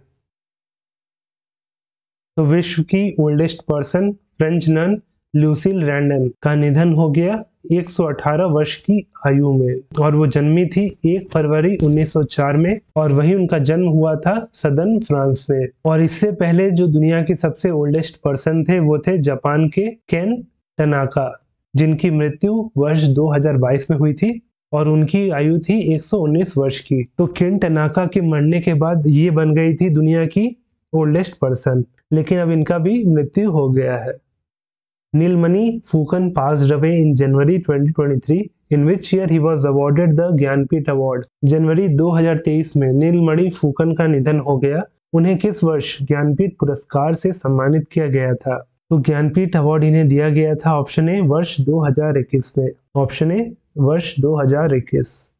तो विश्व की oldest person French none Lucille रैंडन का निधन हो गया 118 वर्ष की आयु में, और वो जन्मी थी 1 फरवरी 1904 में। और वहीं उनका जन्म हुआ था सदर्न फ्रांस में। और इससे पहले जो दुनिया के सबसे ओल्डेस्ट पर्सन थे वो थे जापान के केन टनाका, जिनकी मृत्यु वर्ष 2022 में हुई थी और उनकी आयु थी 119 वर्ष की। तो केन टनाका के मरने के बाद ये बन गई थी दुनिया की ओल्डेस्ट पर्सन, लेकिन अब इनका भी मृत्यु हो गया है। नीलमणि फूकन passed away in January 2023, in which year he was awarded the Jnanpith award. जनवरी 2023 में नीलमणि फूकन का निधन हो गया। उन्हें किस वर्ष ज्ञानपीठ पुरस्कार से सम्मानित किया गया था? तो ज्ञानपीठ अवार्ड इन्हें दिया गया था ऑप्शन ए वर्ष 2021 में। ऑप्शन ए वर्ष 2021।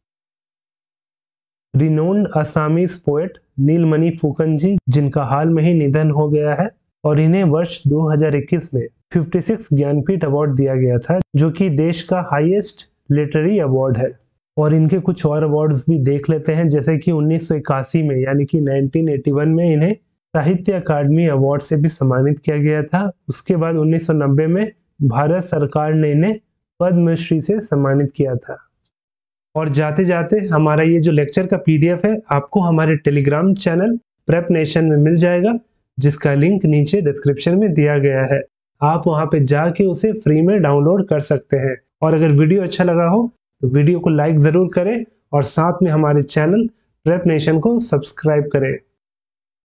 रिनोन्ड असामीज पोएट नीलमणि फूकन जी, जिनका हाल में ही निधन हो गया है, और इन्हें वर्ष 2021 में 56 ज्ञानपीठ अवार्ड दिया गया था, जो कि देश का हाईएस्ट लिटरेरी अवार्ड है। और इनके कुछ और अवार्ड्स भी देख लेते हैं, जैसे कि 1981 में यानी कि 1981 में इन्हें साहित्य अकादमी अवार्ड से भी सम्मानित किया गया था। उसके बाद 1990 में भारत सरकार ने इन्हें पद्मश्री से सम्मानित किया था। और जाते जाते हमारा ये जो लेक्चर का PDF है आपको हमारे टेलीग्राम चैनल प्रेप नेशन में मिल जाएगा, जिसका लिंक नीचे डिस्क्रिप्शन में दिया गया है। आप वहां पे जाके उसे फ्री में डाउनलोड कर सकते हैं। और अगर वीडियो अच्छा लगा हो तो वीडियो को लाइक जरूर करें और साथ में हमारे चैनल प्रेप नेशन को सब्सक्राइब करें।